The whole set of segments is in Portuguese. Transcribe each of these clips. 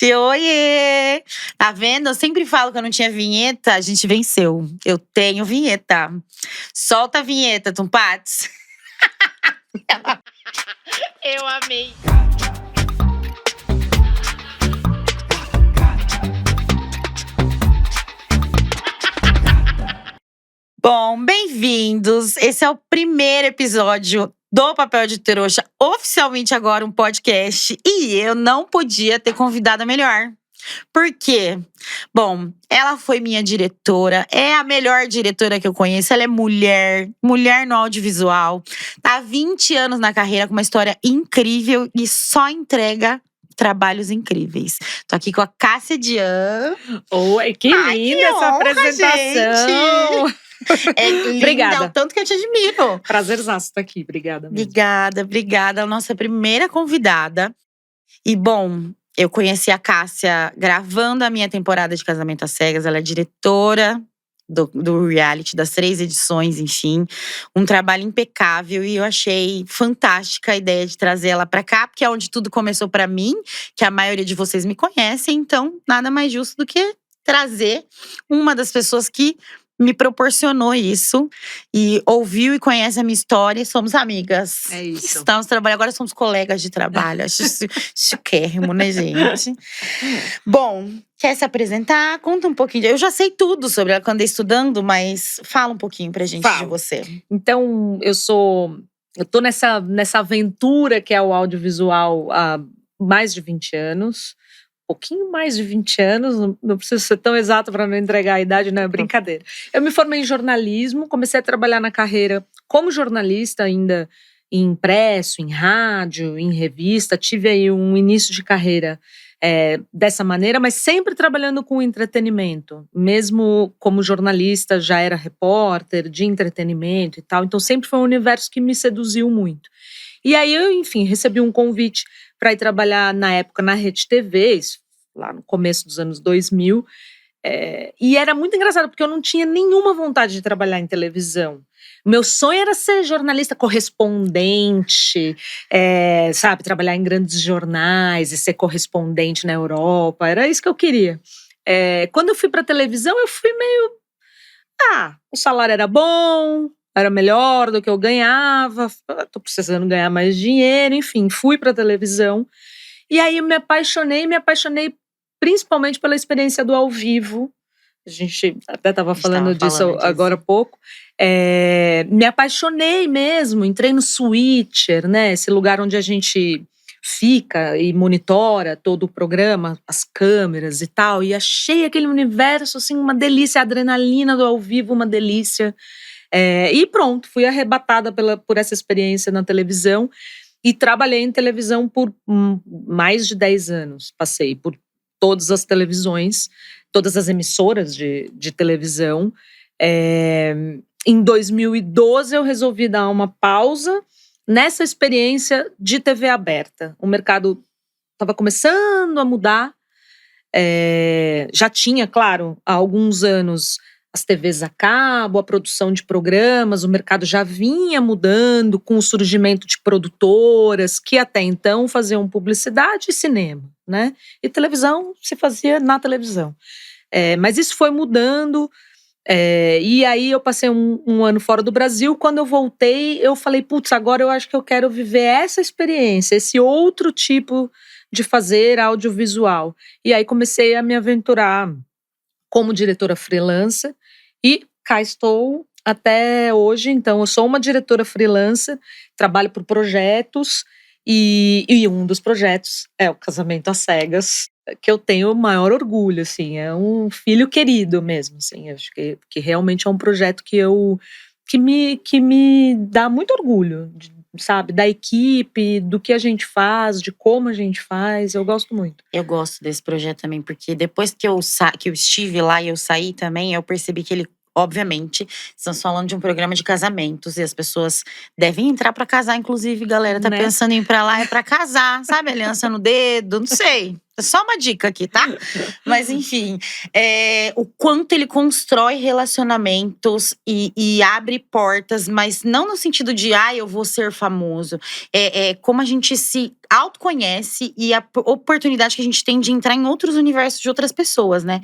Oiê! Tá vendo? Eu sempre falo que eu não tinha vinheta, a gente venceu. Eu tenho vinheta. Solta a vinheta, Tumpats. Eu amei. Bom, bem-vindos. Esse é o primeiro episódio do Papel de Trouxa, oficialmente agora um podcast. E eu não podia ter convidada melhor. Por quê? Bom, ela foi minha diretora, é a melhor diretora que eu conheço. Ela é mulher no audiovisual. Tá há 20 anos na carreira com uma história incrível e só entrega trabalhos incríveis. Tô aqui com a Cássia Dian. Oi, que linda essa apresentação! Gente. É linda, Obrigada. o tanto que eu te admiro. Prazerzaço estar aqui, obrigada mesmo. Obrigada. A nossa primeira convidada. E bom, eu conheci a Cássia gravando a minha temporada de Casamento às Cegas. Ela é diretora do reality, das 3 edições, enfim. Um trabalho impecável e eu achei fantástica a ideia de trazer ela pra cá, porque é onde tudo começou pra mim, que a maioria de vocês me conhecem. Então, nada mais justo do que trazer uma das pessoas que me proporcionou isso e ouviu e conhece a minha história. Somos amigas. É isso. Estamos trabalhando, agora somos colegas de trabalho. Acho chiquérrimo, né, gente? Bom, quer se apresentar? Conta um pouquinho. Eu já sei tudo sobre ela quando andei estudando, mas fala um pouquinho pra gente de você. Então, eu tô nessa aventura que é o audiovisual há mais de 20 anos. Pouquinho mais de 20 anos, não preciso ser tão exato para não entregar a idade, não é brincadeira. Eu me formei em jornalismo, comecei a trabalhar na carreira como jornalista ainda em impresso, em rádio, em revista. Tive aí um início de carreira dessa maneira, mas sempre trabalhando com entretenimento. Mesmo como jornalista, já era repórter de entretenimento e tal. Então sempre foi um universo que me seduziu muito. E aí eu, enfim, recebi um convite para ir trabalhar na época na Rede TV, isso, lá no começo dos anos 2000. E era muito engraçado, porque eu não tinha nenhuma vontade de trabalhar em televisão. Meu sonho era ser jornalista correspondente, sabe, trabalhar em grandes jornais e ser correspondente na Europa. Era isso que eu queria. Quando eu fui para televisão, eu fui meio… o salário era bom, era melhor do que eu ganhava, tô precisando ganhar mais dinheiro, enfim, fui pra televisão. E aí eu me apaixonei principalmente pela experiência do ao vivo. A gente até estava falando disso agora há pouco. Me apaixonei mesmo, entrei no switcher, né? Esse lugar onde a gente fica e monitora todo o programa, as câmeras e tal. E achei aquele universo, assim, uma delícia, a adrenalina do ao vivo, uma delícia. E pronto, fui arrebatada por essa experiência na televisão e trabalhei em televisão por mais de 10 anos. Passei por todas as televisões, todas as emissoras de televisão. Em 2012 eu resolvi dar uma pausa nessa experiência de TV aberta. O mercado estava começando a mudar. Já tinha, claro, há alguns anos as TVs a cabo, a produção de programas, o mercado já vinha mudando com o surgimento de produtoras que até então faziam publicidade e cinema, né? E televisão se fazia na televisão. Mas isso foi mudando, e aí eu passei um ano fora do Brasil. Quando eu voltei, eu falei, putz, agora eu acho que eu quero viver essa experiência, esse outro tipo de fazer audiovisual. E aí comecei a me aventurar como diretora freelancer e cá estou até hoje. Então eu sou uma diretora freelancer, trabalho por projetos e um dos projetos é o Casamento às Cegas, que eu tenho o maior orgulho, assim, é um filho querido mesmo, assim, acho que realmente é um projeto que me dá muito orgulho, sabe, da equipe, do que a gente faz, de como a gente faz. Eu gosto muito. Eu gosto desse projeto também, porque depois que eu estive lá e eu saí também, eu percebi que ele, obviamente, estamos falando de um programa de casamentos e as pessoas devem entrar pra casar, inclusive, galera, tá Né? pensando em ir pra lá é pra casar, sabe? Aliança no dedo, não sei. Só uma dica aqui, tá? Mas enfim, o quanto ele constrói relacionamentos e abre portas, mas não no sentido de, eu vou ser famoso. É como a gente se autoconhece e a oportunidade que a gente tem de entrar em outros universos de outras pessoas, né?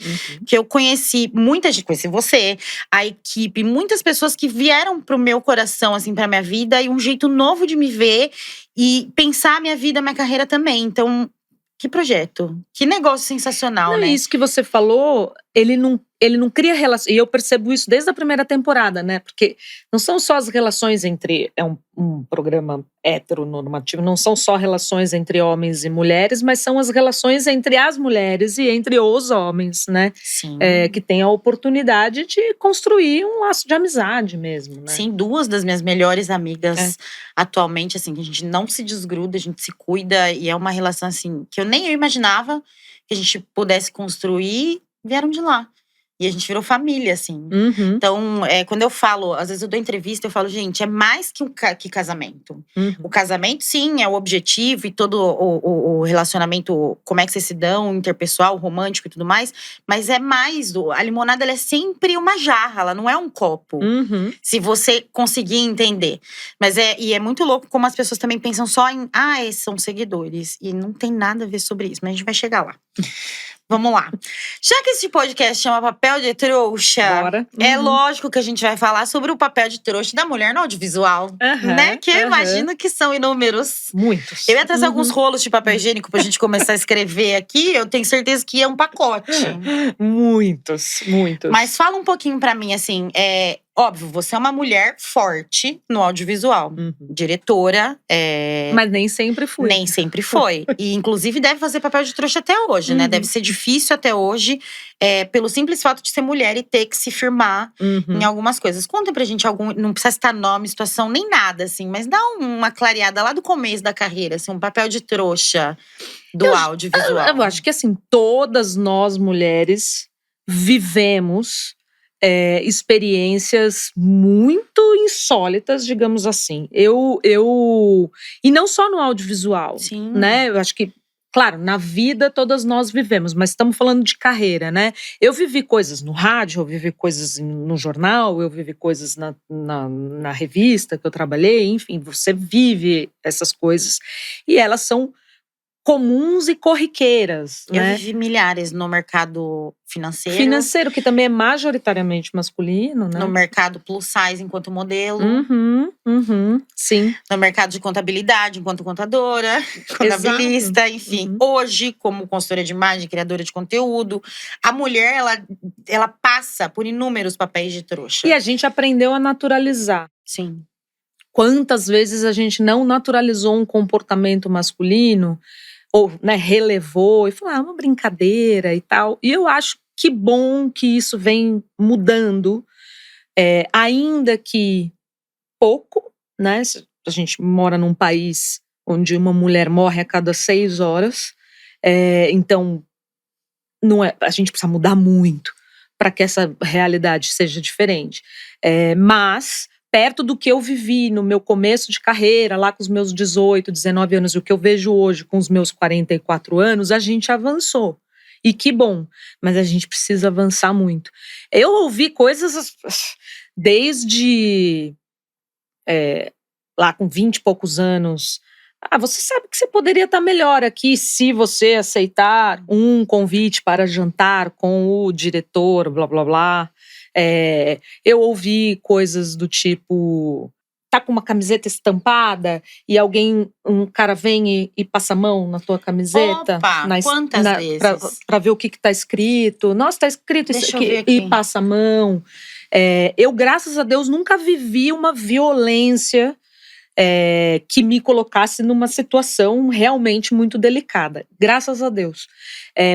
Que eu conheci muita gente, conheci você, a equipe, muitas pessoas que vieram pro meu coração, assim, pra minha vida, e um jeito novo de me ver e pensar a minha vida, a minha carreira também. Então, que projeto, que negócio sensacional, Não, né? isso que você falou, ele não cria relação. E eu percebo isso desde a primeira temporada, né? Porque não são só as relações entre. É um programa heteronormativo, não são só relações entre homens e mulheres, mas são as relações entre as mulheres e entre os homens, né? Sim. Que tem a oportunidade de construir um laço de amizade mesmo, né? Sim, duas das minhas melhores amigas atualmente, assim, que a gente não se desgruda, a gente se cuida. E é uma relação, assim, que eu nem imaginava que a gente pudesse construir, vieram de lá. E a gente virou família, assim. Então, quando eu falo, às vezes eu dou entrevista, eu falo, gente, é mais que casamento. O casamento, sim, é o objetivo e todo o relacionamento, como é que vocês se dão, interpessoal, romântico e tudo mais. Mas é mais a limonada, ela é sempre uma jarra, ela não é um copo. Se você conseguir entender. Mas é muito louco como as pessoas também pensam só em, esses são seguidores. E não tem nada a ver sobre isso, mas a gente vai chegar lá. Vamos lá. Já que esse podcast chama Papel de Trouxa, Bora. É lógico que a gente vai falar sobre o papel de trouxa da mulher no audiovisual, né? Que eu imagino que são inúmeros. Muitos. Eu ia trazer alguns rolos de papel higiênico pra gente começar a escrever aqui. Eu tenho certeza que é um pacote. Muitos. Mas fala um pouquinho pra mim, assim, óbvio, você é uma mulher forte no audiovisual. Diretora. Mas nem sempre fui. Nem sempre foi. E inclusive deve fazer papel de trouxa até hoje, né? Deve ser difícil até hoje, pelo simples fato de ser mulher e ter que se firmar em algumas coisas. Conta pra gente não precisa citar nome, situação, nem nada, assim. Mas dá uma clareada lá do começo da carreira, assim. Um papel de trouxa do audiovisual. Eu acho que, assim, todas nós mulheres vivemos experiências muito insólitas, digamos assim. E não só no audiovisual, Sim. né? Eu acho que, claro, na vida todas nós vivemos, mas estamos falando de carreira, né? Eu vivi coisas no rádio, eu vivi coisas no jornal, eu vivi coisas na revista que eu trabalhei, enfim, você vive essas coisas e elas são comuns e corriqueiras, Eu né? vivi milhares no mercado financeiro. Financeiro, que também é majoritariamente masculino, né? No mercado plus size enquanto modelo. Sim. No mercado de contabilidade enquanto contadora, contabilista, enfim. Hoje, como consultora de imagem, criadora de conteúdo, a mulher, ela passa por inúmeros papéis de trouxa. E a gente aprendeu a naturalizar. Sim. Quantas vezes a gente não naturalizou um comportamento masculino ou, né, relevou e falou, uma brincadeira e tal. E eu acho que bom que isso vem mudando, ainda que pouco, né? A gente mora num país onde uma mulher morre a cada 6 horas, então a gente precisa mudar muito para que essa realidade seja diferente. Mas perto do que eu vivi no meu começo de carreira, lá com os meus 18, 19 anos, e o que eu vejo hoje com os meus 44 anos, a gente avançou. E que bom, mas a gente precisa avançar muito. Eu ouvi coisas desde lá com 20 e poucos anos. Você sabe que você poderia estar melhor aqui se você aceitar um convite para jantar com o diretor, blá, blá, blá. Eu ouvi coisas do tipo, tá com uma camiseta estampada e um cara vem e passa a mão na tua camiseta. Opa, quantas vezes? Pra ver o que tá escrito. Nossa, tá escrito Deixa isso eu ver aqui. aqui. E passa a mão. Eu, graças a Deus, nunca vivi uma violência que me colocasse numa situação realmente muito delicada. Graças a Deus.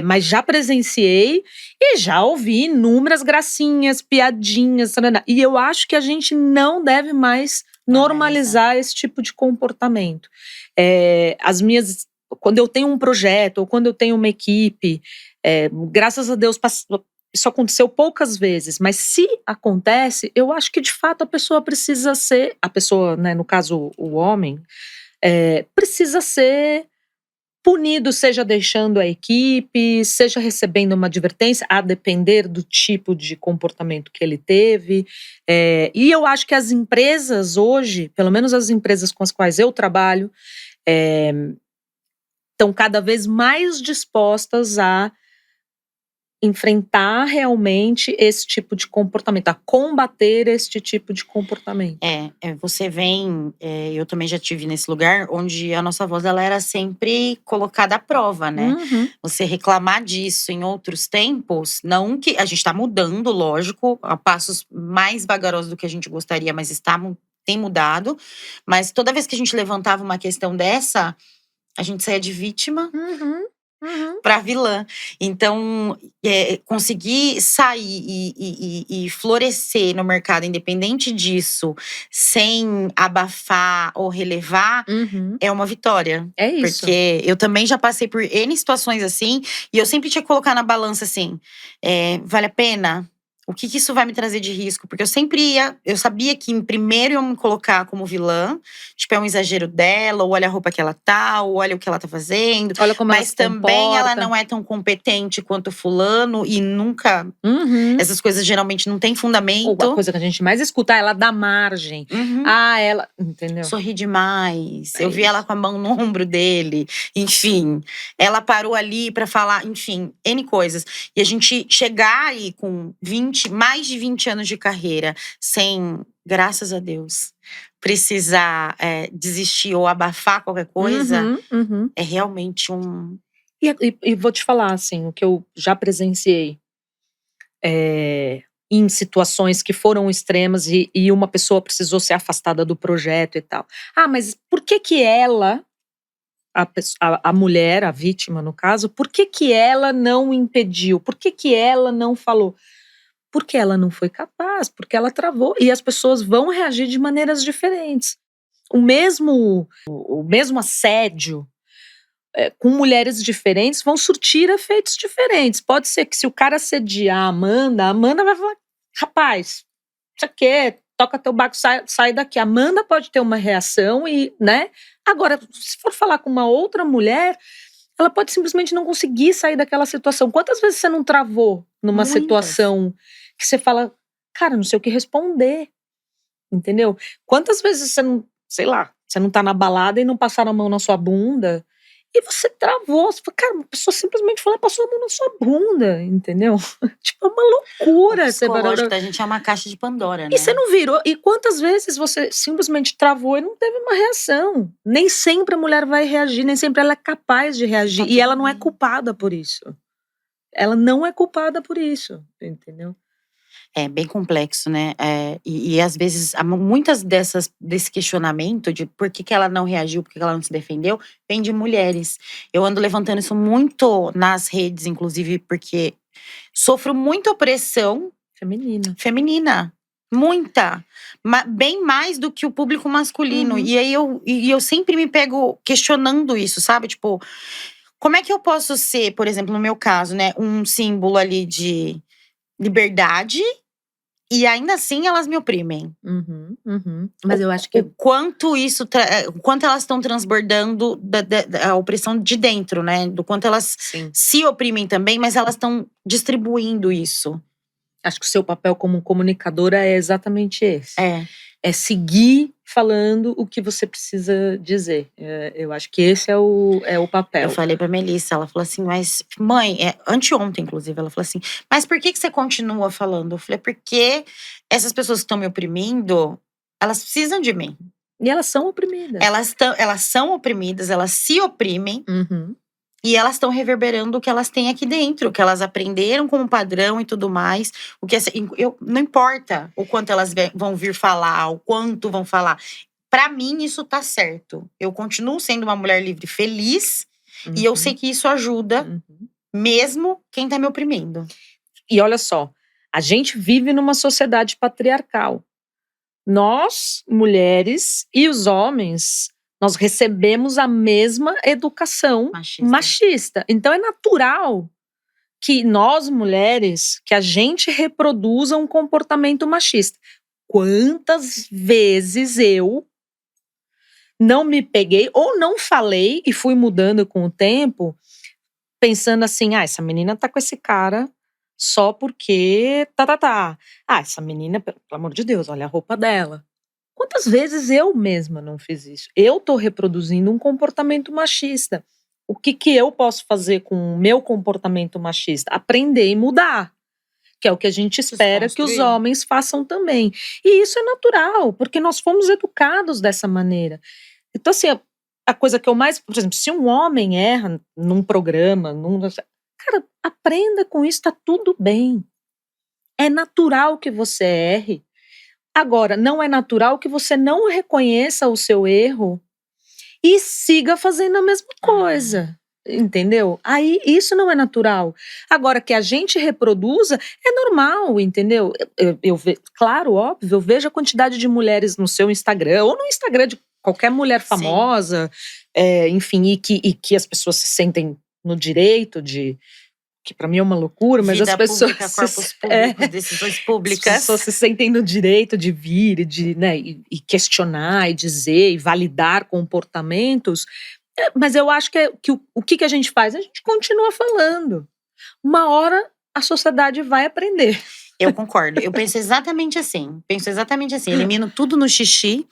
Mas já presenciei e já ouvi inúmeras gracinhas, piadinhas. E eu acho que a gente não deve mais normalizar esse tipo de comportamento. Quando eu tenho um projeto ou quando eu tenho uma equipe, graças a Deus isso aconteceu poucas vezes, mas se acontece, eu acho que de fato a pessoa precisa ser, né, no caso o homem, precisa ser punido, seja deixando a equipe, seja recebendo uma advertência, a depender do tipo de comportamento que ele teve. E eu acho que as empresas hoje, pelo menos as empresas com as quais eu trabalho, estão cada vez mais dispostas a enfrentar realmente esse tipo de comportamento, a combater este tipo de comportamento. Você vem, eu também já tive nesse lugar, onde a nossa voz ela era sempre colocada à prova, né? Você reclamar disso em outros tempos, não que a gente está mudando, lógico, a passos mais vagarosos do que a gente gostaria, mas tem mudado. Mas toda vez que a gente levantava uma questão dessa, a gente saía de vítima para vilã. Então, conseguir sair e florescer no mercado, independente disso, sem abafar ou relevar, é uma vitória. É isso. Porque eu também já passei por N situações assim, e eu sempre tinha que colocar na balança assim: vale a pena? O que isso vai me trazer de risco? Porque eu sabia que primeiro iam me colocar como vilã, tipo, é um exagero dela, ou olha a roupa que ela tá, ou olha o que ela tá fazendo. Olha como Mas ela se também comporta. ela não é tão competente quanto fulano e nunca. Essas coisas geralmente não têm fundamento. Ou a coisa que a gente mais escuta, ela dá margem. Ela. Entendeu? Sorri demais. Eu vi ela com a mão no ombro dele. Enfim, ela parou ali pra falar, enfim, N coisas. E a gente chegar aí com mais de 20 anos de carreira, sem, graças a Deus, precisar desistir ou abafar qualquer coisa, é realmente um. E vou te falar, assim, o que eu já presenciei em situações que foram extremas e uma pessoa precisou ser afastada do projeto e tal. Mas por que ela, a mulher, a vítima no caso, por que ela não impediu? Por que ela não falou? Porque ela não foi capaz, porque ela travou. E as pessoas vão reagir de maneiras diferentes. O mesmo assédio com mulheres diferentes vão surtir efeitos diferentes. Pode ser que se o cara assediar a Amanda vai falar: rapaz, isso aqui, toca teu barco, sai daqui. A Amanda pode ter uma reação e, né? Agora, se for falar com uma outra mulher, ela pode simplesmente não conseguir sair daquela situação. Quantas vezes você não travou numa situação que você fala, cara, não sei o que responder, entendeu? Quantas vezes você não, sei lá, você não tá na balada e não passaram a mão na sua bunda e você travou, você fala, cara, uma pessoa simplesmente falou, passou a mão na sua bunda, entendeu? Tipo, é uma loucura. O psicológico da gente é uma caixa de Pandora, né? E você não virou, e quantas vezes você simplesmente travou e não teve uma reação? Nem sempre a mulher vai reagir, nem sempre ela é capaz de reagir, e ela não é culpada por isso. Ela não é culpada por isso, entendeu? É bem complexo, né? E às vezes, muitas desse questionamento de por que ela não reagiu, por que ela não se defendeu, vem de mulheres. Eu ando levantando isso muito nas redes, inclusive, porque sofro muita opressão feminina. Muita. Bem mais do que o público masculino. E aí eu sempre me pego questionando isso, sabe? Tipo, como é que eu posso ser, por exemplo, no meu caso, né, um símbolo ali de liberdade e ainda assim elas me oprimem. Mas eu acho que o quanto elas estão transbordando da opressão de dentro, né? Do quanto elas se oprimem também, mas elas estão distribuindo isso. Acho que o seu papel como comunicadora é exatamente esse. É seguir falando o que você precisa dizer. Eu acho que esse é o papel. Eu falei pra Melissa, ela falou assim, mas mãe, anteontem inclusive, ela falou assim, mas por que você continua falando? Eu falei, porque essas pessoas que estão me oprimindo, elas precisam de mim. E elas são oprimidas. Elas são oprimidas, elas se oprimem. E elas estão reverberando o que elas têm aqui dentro, o que elas aprenderam como padrão e tudo mais. Não importa o quanto elas vão vir falar, o quanto vão falar. Pra mim, isso tá certo. Eu continuo sendo uma mulher livre, feliz. E eu sei que isso ajuda, mesmo quem tá me oprimindo. E olha só, a gente vive numa sociedade patriarcal. Nós, mulheres e os homens, nós recebemos a mesma educação machista. Então é natural que nós, mulheres, que a gente reproduza um comportamento machista. Quantas vezes eu não me peguei ou não falei e fui mudando com o tempo, pensando assim, essa menina tá com esse cara só porque tá. Essa menina, pelo amor de Deus, olha a roupa dela. Quantas vezes eu mesma não fiz isso? Eu tô reproduzindo um comportamento machista. O que eu posso fazer com o meu comportamento machista? Aprender e mudar. Que é o que a gente espera que os homens façam também. E isso é natural, porque nós fomos educados dessa maneira. Então, assim, a coisa que eu mais… Por exemplo, se um homem erra num programa, cara, aprenda com isso, tá tudo bem. É natural que você erre. Agora, não é natural que você não reconheça o seu erro e siga fazendo a mesma coisa. Entendeu? Aí isso não é natural. Agora, que a gente reproduza é normal, entendeu? Claro, óbvio, eu vejo a quantidade de mulheres no seu Instagram ou no Instagram de qualquer mulher famosa, enfim, e que as pessoas se sentem no direito de… Que pra mim é uma loucura, mas Vida as pessoas… pública, corpos públicos, decisões públicas. As pessoas se sentem no direito de vir e questionar, e dizer, e validar comportamentos. Mas eu acho que o que a gente faz? A gente continua falando. Uma hora a sociedade vai aprender. Eu concordo. Eu penso exatamente assim. Elimino tudo no xixi.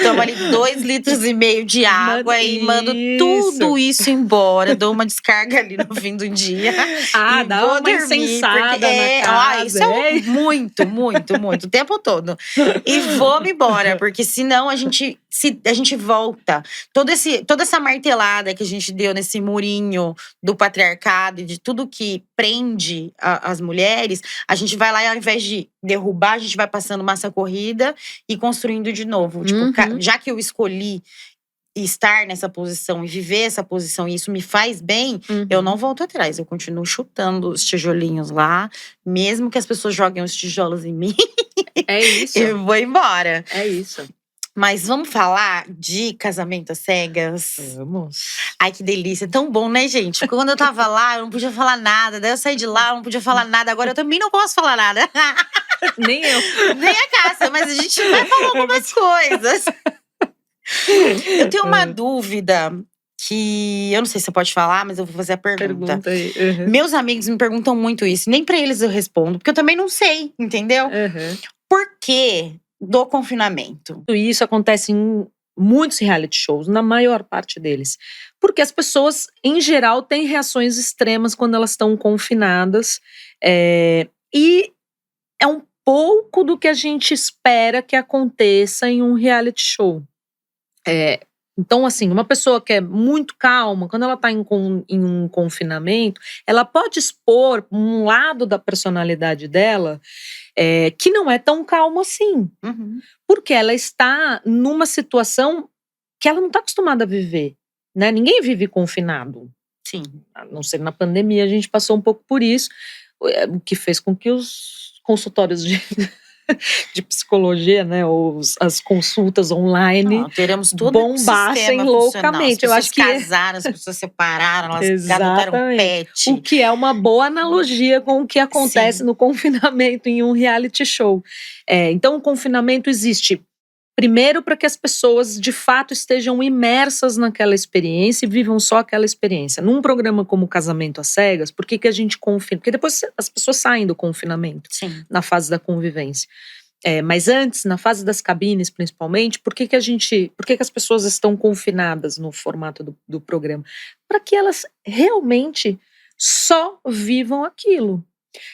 Tomo ali 2,5 litros de água e mando tudo isso embora. Dou uma descarga ali no fim do dia. E dá uma incensada na casa. Isso é muito, muito, muito. O tempo todo. E vou-me embora, porque senão a gente volta. Toda essa martelada que a gente deu nesse murinho do patriarcado e de tudo que prende as mulheres, a gente vai lá e ao invés de derrubar, a gente vai passando massa corrida e construindo de novo. Tipo, já que eu escolhi estar nessa posição e viver essa posição e isso me faz bem, eu não volto atrás. Eu continuo chutando os tijolinhos lá, mesmo que as pessoas joguem os tijolos em mim. É isso. Eu vou embora. É isso. Mas vamos falar de casamento às cegas? Vamos. Ai, que delícia. Tão bom, né, gente? Porque quando eu tava lá, eu não podia falar nada. Daí eu saí de lá, eu não podia falar nada. Agora eu também não posso falar nada. Nem eu. Nem a Cássia, mas a gente vai falar algumas coisas. Eu tenho uma dúvida que eu não sei se você pode falar, mas eu vou fazer a pergunta. Pergunta aí. Meus amigos me perguntam muito isso. Nem pra eles eu respondo, porque eu também não sei, entendeu? Por que do confinamento? Isso acontece em muitos reality shows, na maior parte deles. Porque as pessoas, em geral, têm reações extremas quando elas estão confinadas. E é um pouco do que a gente espera que aconteça em um reality show. Então, assim, uma pessoa que é muito calma, quando ela está em um confinamento, ela pode expor um lado da personalidade dela que não é tão calmo assim. Porque ela está numa situação que ela não está acostumada a viver, né? Ninguém vive confinado. Sim. A não ser na pandemia, a gente passou um pouco por isso, o que fez com que os consultórios de psicologia, né, ou as consultas online teremos tudo bombassem loucamente. Eu acho que casaram, as pessoas separaram, elas adotaram pet. O que é uma boa analogia com o que acontece no confinamento em um reality show. Então, o confinamento existe primeiro para que as pessoas de fato estejam imersas naquela experiência e vivam só aquela experiência. Num programa como Casamento às Cegas, por que a gente confina? Porque depois as pessoas saem do confinamento, na fase da convivência. Mas antes, na fase das cabines principalmente, por que as pessoas estão confinadas no formato do programa? Para que elas realmente só vivam aquilo.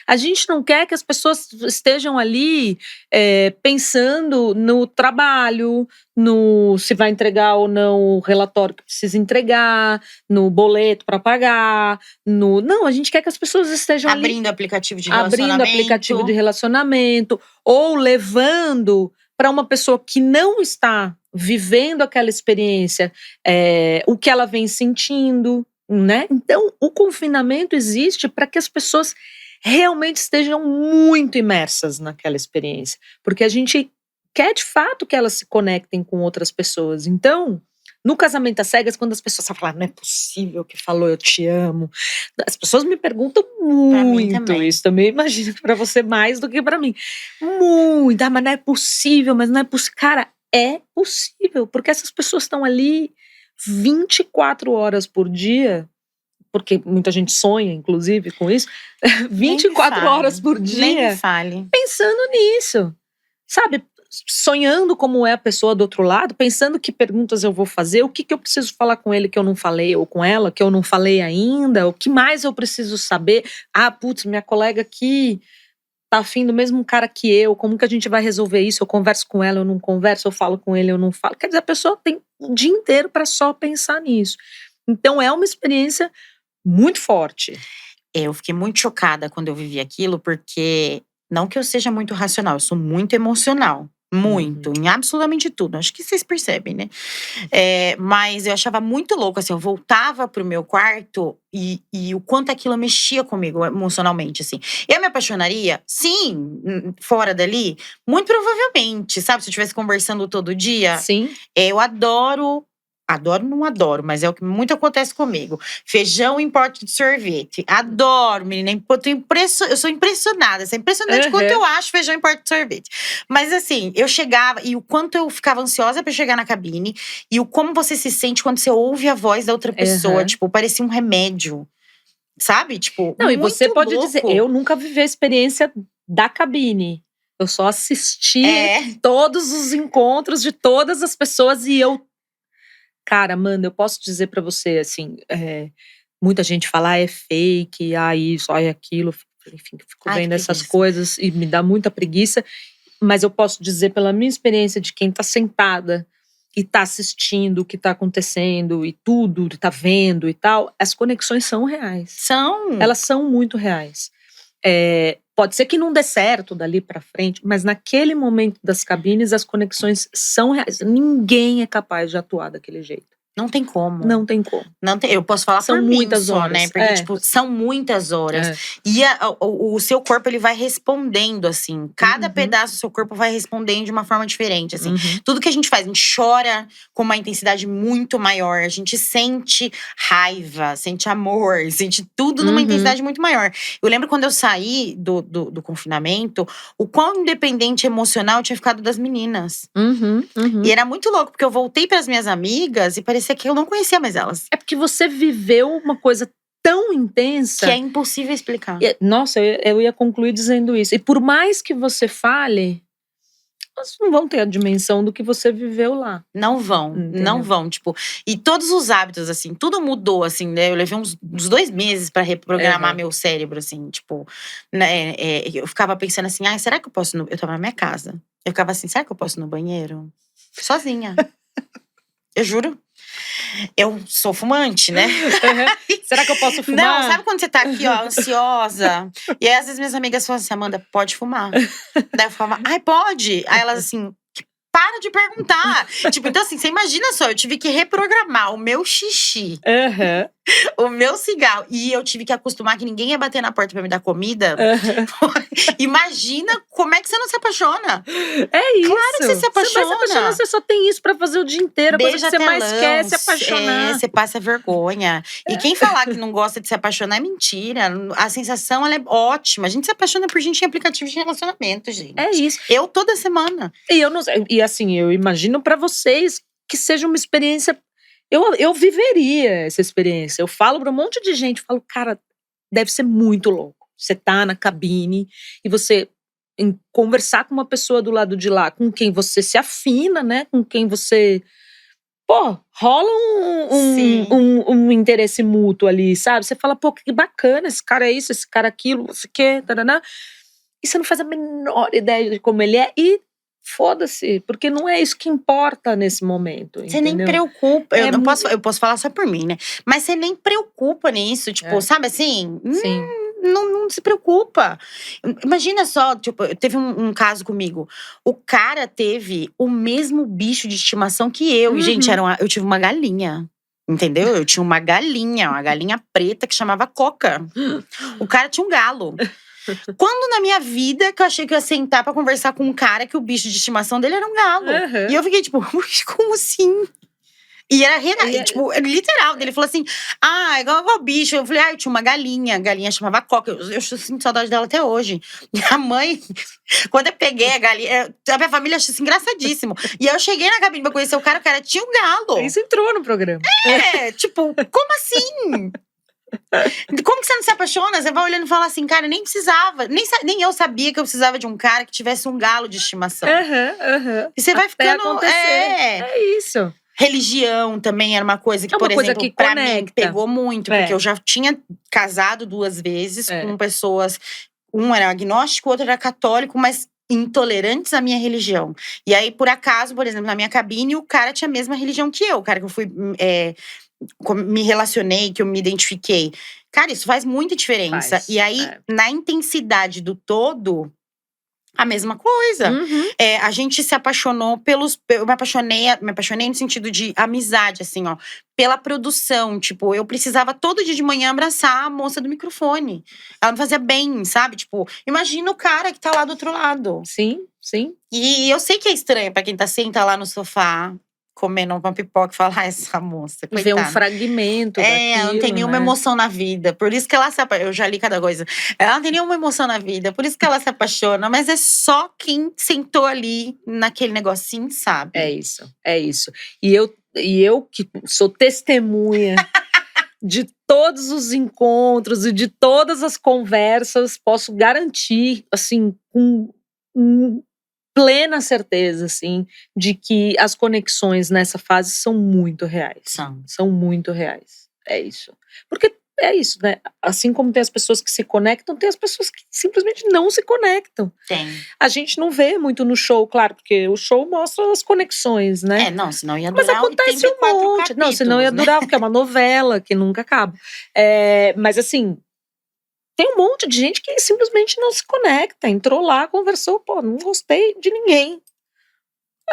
A gente não quer que as pessoas estejam ali pensando no trabalho, no se vai entregar ou não o relatório que precisa entregar, no boleto para pagar. Não, a gente quer que as pessoas estejam abrindo ali, aplicativo de relacionamento, ou levando para uma pessoa que não está vivendo aquela experiência o que ela vem sentindo, né? Então, o confinamento existe para que as pessoas realmente estejam muito imersas naquela experiência. Porque a gente quer de fato que elas se conectem com outras pessoas. Então, no Casamento às Cegas, quando as pessoas falam, não é possível que falou eu te amo. As pessoas me perguntam muito isso. Também imagino que para você mais do que para mim. Muito. Mas não é possível, mas não é possível. Cara, É possível, porque essas pessoas estão ali 24 horas por dia, porque muita gente sonha, inclusive, com isso, Nem me 24 horas fale. por Nem me dia fale. pensando nisso, sabe? Sonhando como é a pessoa do outro lado, pensando que perguntas eu vou fazer, o que eu preciso falar com ele que eu não falei, ou com ela que eu não falei ainda, o que mais eu preciso saber. Ah, putz, minha colega aqui tá afim do mesmo cara que eu, como que a gente vai resolver isso? Eu converso com ela, eu não converso, eu falo com ele, eu não falo. Quer dizer, a pessoa tem o dia inteiro para só pensar nisso. Então é uma experiência muito forte. Eu fiquei muito chocada quando eu vivi aquilo, porque não que eu seja muito racional, eu sou muito emocional. Muito, em absolutamente tudo. Acho que vocês percebem, né? Mas eu achava muito louco, assim, eu voltava pro meu quarto e o quanto aquilo mexia comigo emocionalmente, assim. Eu me apaixonaria? Sim, fora dali? Muito provavelmente, sabe? Se eu estivesse conversando todo dia. Sim. Eu adoro. Adoro, não adoro, mas é o que muito acontece comigo. Feijão em pote de sorvete. Adoro, menina. Eu sou impressionada. É impressionante quanto eu acho feijão em pote de sorvete. Mas assim, eu chegava e o quanto eu ficava ansiosa pra chegar na cabine. E o como você se sente quando você ouve a voz da outra pessoa. Tipo, parecia um remédio. Sabe? Tipo, não, e muito você pode louco. dizer, eu nunca vivi a experiência da cabine. Eu só assisti todos os encontros de todas as pessoas e eu… Cara, Amanda, eu posso dizer pra você, assim, muita gente fala, é fake, isso, aquilo. Enfim, eu fico vendo essas coisas e me dá muita preguiça. Mas eu posso dizer pela minha experiência de quem tá sentada e tá assistindo o que tá acontecendo e tudo, tá vendo e tal, as conexões são reais. São. Elas são muito reais. Pode ser que não dê certo dali pra frente, mas naquele momento das cabines as conexões são reais. Ninguém é capaz de atuar daquele jeito. Não tem como. Não tem como. Não tem, eu posso falar São por muitas mim só, horas. né? Porque, tipo, são muitas horas. E o seu corpo, ele vai respondendo, assim. Cada pedaço do seu corpo vai respondendo de uma forma diferente, assim. Tudo que a gente faz, a gente chora com uma intensidade muito maior. A gente sente raiva, sente amor, sente tudo numa intensidade muito maior. Eu lembro quando eu saí do confinamento, o quão independente emocional eu tinha ficado das meninas. E era muito louco, porque eu voltei pras minhas amigas e parecia que eu não conhecia mais elas. É porque você viveu uma coisa tão intensa… Que é impossível explicar. Nossa, eu ia concluir dizendo isso. E por mais que você fale, elas não vão ter a dimensão do que você viveu lá. Não vão, não vão, tipo… E todos os hábitos, assim, tudo mudou, assim, né? Eu levei uns 2 meses pra reprogramar meu cérebro, assim, tipo… Né, eu ficava pensando assim, será que eu posso… Eu tava na minha casa. Eu ficava assim, será que eu posso ir no banheiro? Sozinha. Eu juro. Eu sou fumante, né? Será que eu posso fumar? Não, sabe quando você tá aqui, ó, ansiosa? E aí, às vezes, minhas amigas falam assim, Amanda, pode fumar? Daí eu falava, pode. Aí elas assim, para de perguntar. Tipo, então assim, você imagina só, eu tive que reprogramar o meu xixi, o meu cigarro. E eu tive que acostumar que ninguém ia bater na porta pra me dar comida. Imagina como é que você não se apaixona. É isso. Claro que você se apaixona. Você vai se apaixonar, você só tem isso pra fazer o dia inteiro. A coisa que você mais quer é se apaixonar. Você passa vergonha. E quem falar que não gosta de se apaixonar é mentira. A sensação, ela é ótima. A gente se apaixona por gente em aplicativos de relacionamento, gente. É isso. Eu toda semana. E assim, eu imagino pra vocês que seja uma experiência… Eu viveria essa experiência. Eu falo pra um monte de gente, eu falo, cara, deve ser muito louco. Você tá na cabine e você… conversar com uma pessoa do lado de lá, com quem você se afina, né? Com quem você… rola um interesse mútuo ali, sabe? Você fala, que bacana, esse cara é isso, esse cara é aquilo, você quer, taraná. E você não faz a menor ideia de como ele é. E foda-se, porque não é isso que importa nesse momento. Você nem preocupa. Eu posso falar só por mim, né? Mas você nem preocupa nisso, tipo, sabe assim? Sim. Não se preocupa. Imagina só, tipo, teve um caso comigo. O cara teve o mesmo bicho de estimação que eu. E, gente, eu tive uma galinha. Entendeu? Eu tinha uma galinha preta que chamava Coca. O cara tinha um galo. Quando na minha vida que eu achei que eu ia sentar pra conversar com um cara que o bicho de estimação dele era um galo. E eu fiquei tipo, como assim? E era tipo, literal. Ele falou assim, igual o bicho. Eu falei, eu tinha uma galinha. A galinha chamava Coca. Eu sinto saudade dela até hoje. Minha mãe, quando eu peguei a galinha… A minha família achou isso engraçadíssimo. E eu cheguei na cabine pra conhecer o cara tinha um galo. Isso entrou no programa. Tipo, como assim? Como que você não se apaixona? Você vai olhando e fala assim, cara, nem precisava. Nem eu sabia que eu precisava de um cara que tivesse um galo de estimação. E você vai ficando… É isso. Religião também era uma coisa que, por exemplo, pra mim, pegou muito. Porque eu já tinha casado 2 vezes com pessoas… Um era agnóstico, o outro era católico, mas intolerantes à minha religião. E aí, por acaso, por exemplo, na minha cabine, o cara tinha a mesma religião que eu. O cara que eu fui… me relacionei, que eu me identifiquei. Cara, isso faz muita diferença. E aí, na intensidade do todo… A mesma coisa. A gente se apaixonou pelos… Eu me apaixonei no sentido de amizade, assim, ó. Pela produção. Tipo, eu precisava todo dia de manhã abraçar a moça do microfone. Ela me fazia bem, sabe? Tipo, imagina o cara que tá lá do outro lado. Sim, sim. E eu sei que é estranho pra quem senta lá no sofá… comendo uma pipoca e falar, essa moça, coitada. Ver um fragmento daquilo, ela não tem nenhuma emoção na vida. Por isso que ela se apaixona. Eu já li cada coisa. Ela não tem nenhuma emoção na vida. Por isso que ela se apaixona. Mas é só quem sentou ali naquele negocinho, sabe? É isso. E eu que sou testemunha de todos os encontros e de todas as conversas, posso garantir, assim, com plena certeza, assim, de que as conexões nessa fase são muito reais. São muito reais. É isso. Porque é isso, né? Assim como tem as pessoas que se conectam, tem as pessoas que simplesmente não se conectam. Tem. A gente não vê muito no show, claro, porque o show mostra as conexões, né? Não, senão ia durar. Mas acontece um monte. Não, senão ia durar, porque é uma novela que nunca acaba. Mas assim… Tem um monte de gente que simplesmente não se conecta. Entrou lá, conversou, não gostei de ninguém.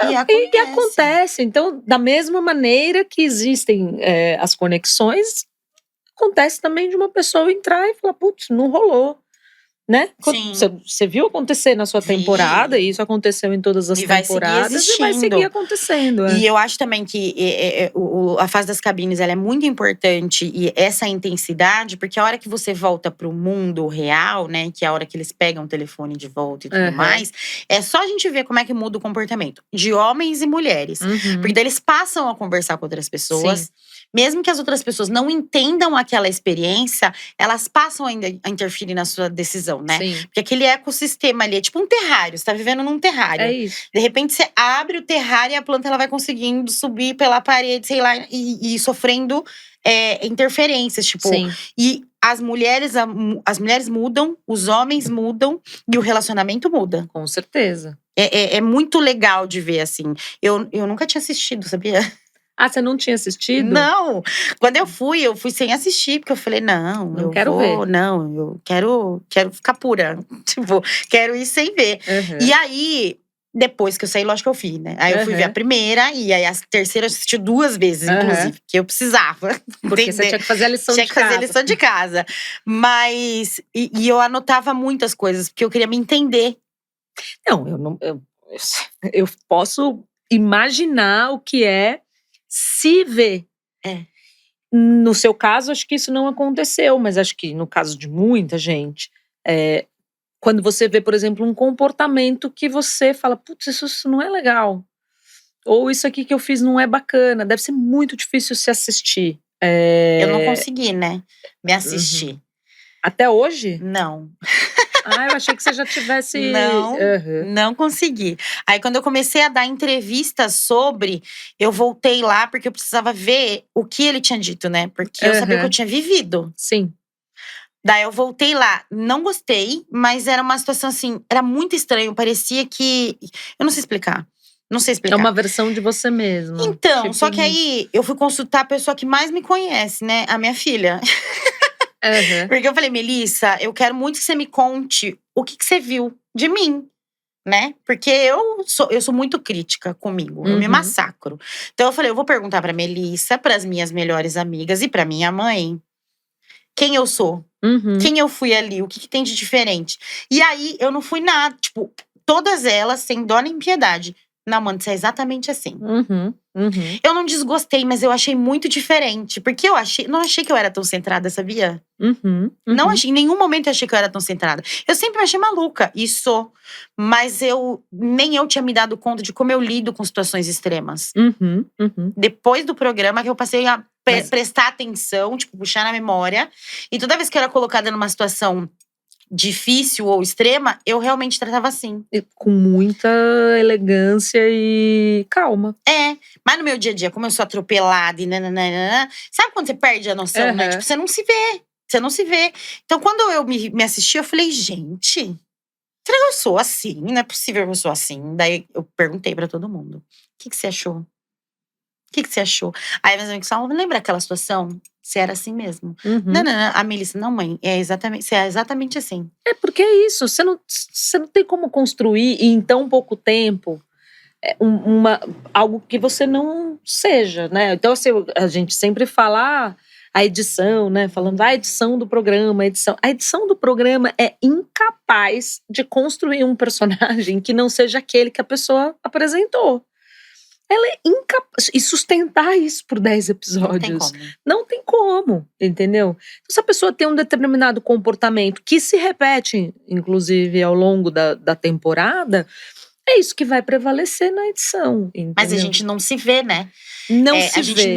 E acontece. Então, da mesma maneira que existem as conexões, acontece também de uma pessoa entrar e falar, putz, não rolou. Né? Você viu acontecer na sua temporada, e isso aconteceu em todas as temporadas, e vai seguir acontecendo. E eu acho também que a fase das cabines ela é muito importante, e essa intensidade, porque a hora que você volta pro mundo real, né, que é a hora que eles pegam o telefone de volta e tudo mais, é só a gente ver como é que muda o comportamento de homens e mulheres. Porque daí eles passam a conversar com outras pessoas. Sim. Mesmo que as outras pessoas não entendam aquela experiência, elas passam ainda a interferir na sua decisão, né? Sim. Porque aquele ecossistema ali é tipo um terrário, você tá vivendo num terrário. É isso. De repente você abre o terrário e a planta ela vai conseguindo subir pela parede, sei lá, e sofrendo interferências, tipo… Sim. E as mulheres mudam, os homens mudam e o relacionamento muda. Com certeza. É muito legal de ver, assim. Eu nunca tinha assistido, sabia? Você não tinha assistido? Não. Quando eu fui sem assistir. Porque eu falei, não eu quero ver. Não, eu quero ficar pura. Tipo, quero ir sem ver. E aí, depois que eu saí, lógico que eu fui, né? Aí eu fui ver a primeira. E aí a terceira eu assisti 2 vezes, inclusive. Porque eu precisava. Porque você tinha que fazer a lição de casa. Tinha que fazer a lição de casa. Mas… E eu anotava muitas coisas. Porque eu queria me entender. Não, eu posso imaginar o que é se ver. No seu caso, acho que isso não aconteceu, mas acho que no caso de muita gente, quando você vê, por exemplo, um comportamento que você fala, putz, isso não é legal. Ou isso aqui que eu fiz não é bacana. Deve ser muito difícil se assistir. Eu não consegui, né? Me assistir. Até hoje? Não. Eu achei que você já tivesse… Não consegui. Aí, quando eu comecei a dar entrevistas sobre… Eu voltei lá porque eu precisava ver o que ele tinha dito, né? Porque eu sabia o que eu tinha vivido. Sim. Daí, eu voltei lá. Não gostei, mas era uma situação assim… Era muito estranho, parecia que… Eu não sei explicar. Não sei explicar. É uma versão de você mesmo. Então, tipo… só que aí… Eu fui consultar a pessoa que mais me conhece, né? A minha filha. Porque eu falei, Melissa, eu quero muito que você me conte o que você viu de mim, né? Porque eu sou muito crítica comigo, eu me massacro. Então eu falei, eu vou perguntar pra Melissa, pras minhas melhores amigas e pra minha mãe, quem eu sou, quem eu fui ali, o que tem de diferente. E aí eu não fui nada, tipo, todas elas, sem dó nem piedade. Não, mano, isso é exatamente assim. Uhum. Eu não desgostei, mas eu achei muito diferente. Porque não achei que eu era tão centrada, sabia? Uhum. Não Uhum. achei, em nenhum momento eu achei que eu era tão centrada. Eu sempre me achei maluca, e sou. Mas nem eu tinha me dado conta de como eu lido com situações extremas. Uhum. Uhum. Depois do programa que eu passei a Mas- prestar atenção, tipo, puxar na memória. E toda vez que eu era colocada numa situação difícil ou extrema, eu realmente tratava assim. E com muita elegância e calma. Mas no meu dia a dia, como eu sou atropelada e nananana, sabe quando você perde a noção, né? Aham. Tipo, você não se vê. Você não se vê. Então, quando eu me assisti, eu falei, gente, será que eu sou assim? Não é possível que eu sou assim. Daí eu perguntei pra todo mundo: o que você achou? O que você achou? Aí meus amigos falaram, lembra aquela situação? Você era assim mesmo. Uhum. Não. A Melissa, não, mãe, você é exatamente assim. É porque é isso, você não tem como construir em tão pouco tempo algo que você não seja, né? Então, assim, a gente sempre fala a edição, né? Falando a edição do programa, a edição do programa é incapaz de construir um personagem que não seja aquele que a pessoa apresentou. Ela é incapaz. E sustentar isso por 10 episódios. Não tem como, entendeu? Então, se a pessoa tem um determinado comportamento que se repete, inclusive, ao longo da temporada, é isso que vai prevalecer na edição, entendeu? Mas a gente não se vê, né? Não se vê.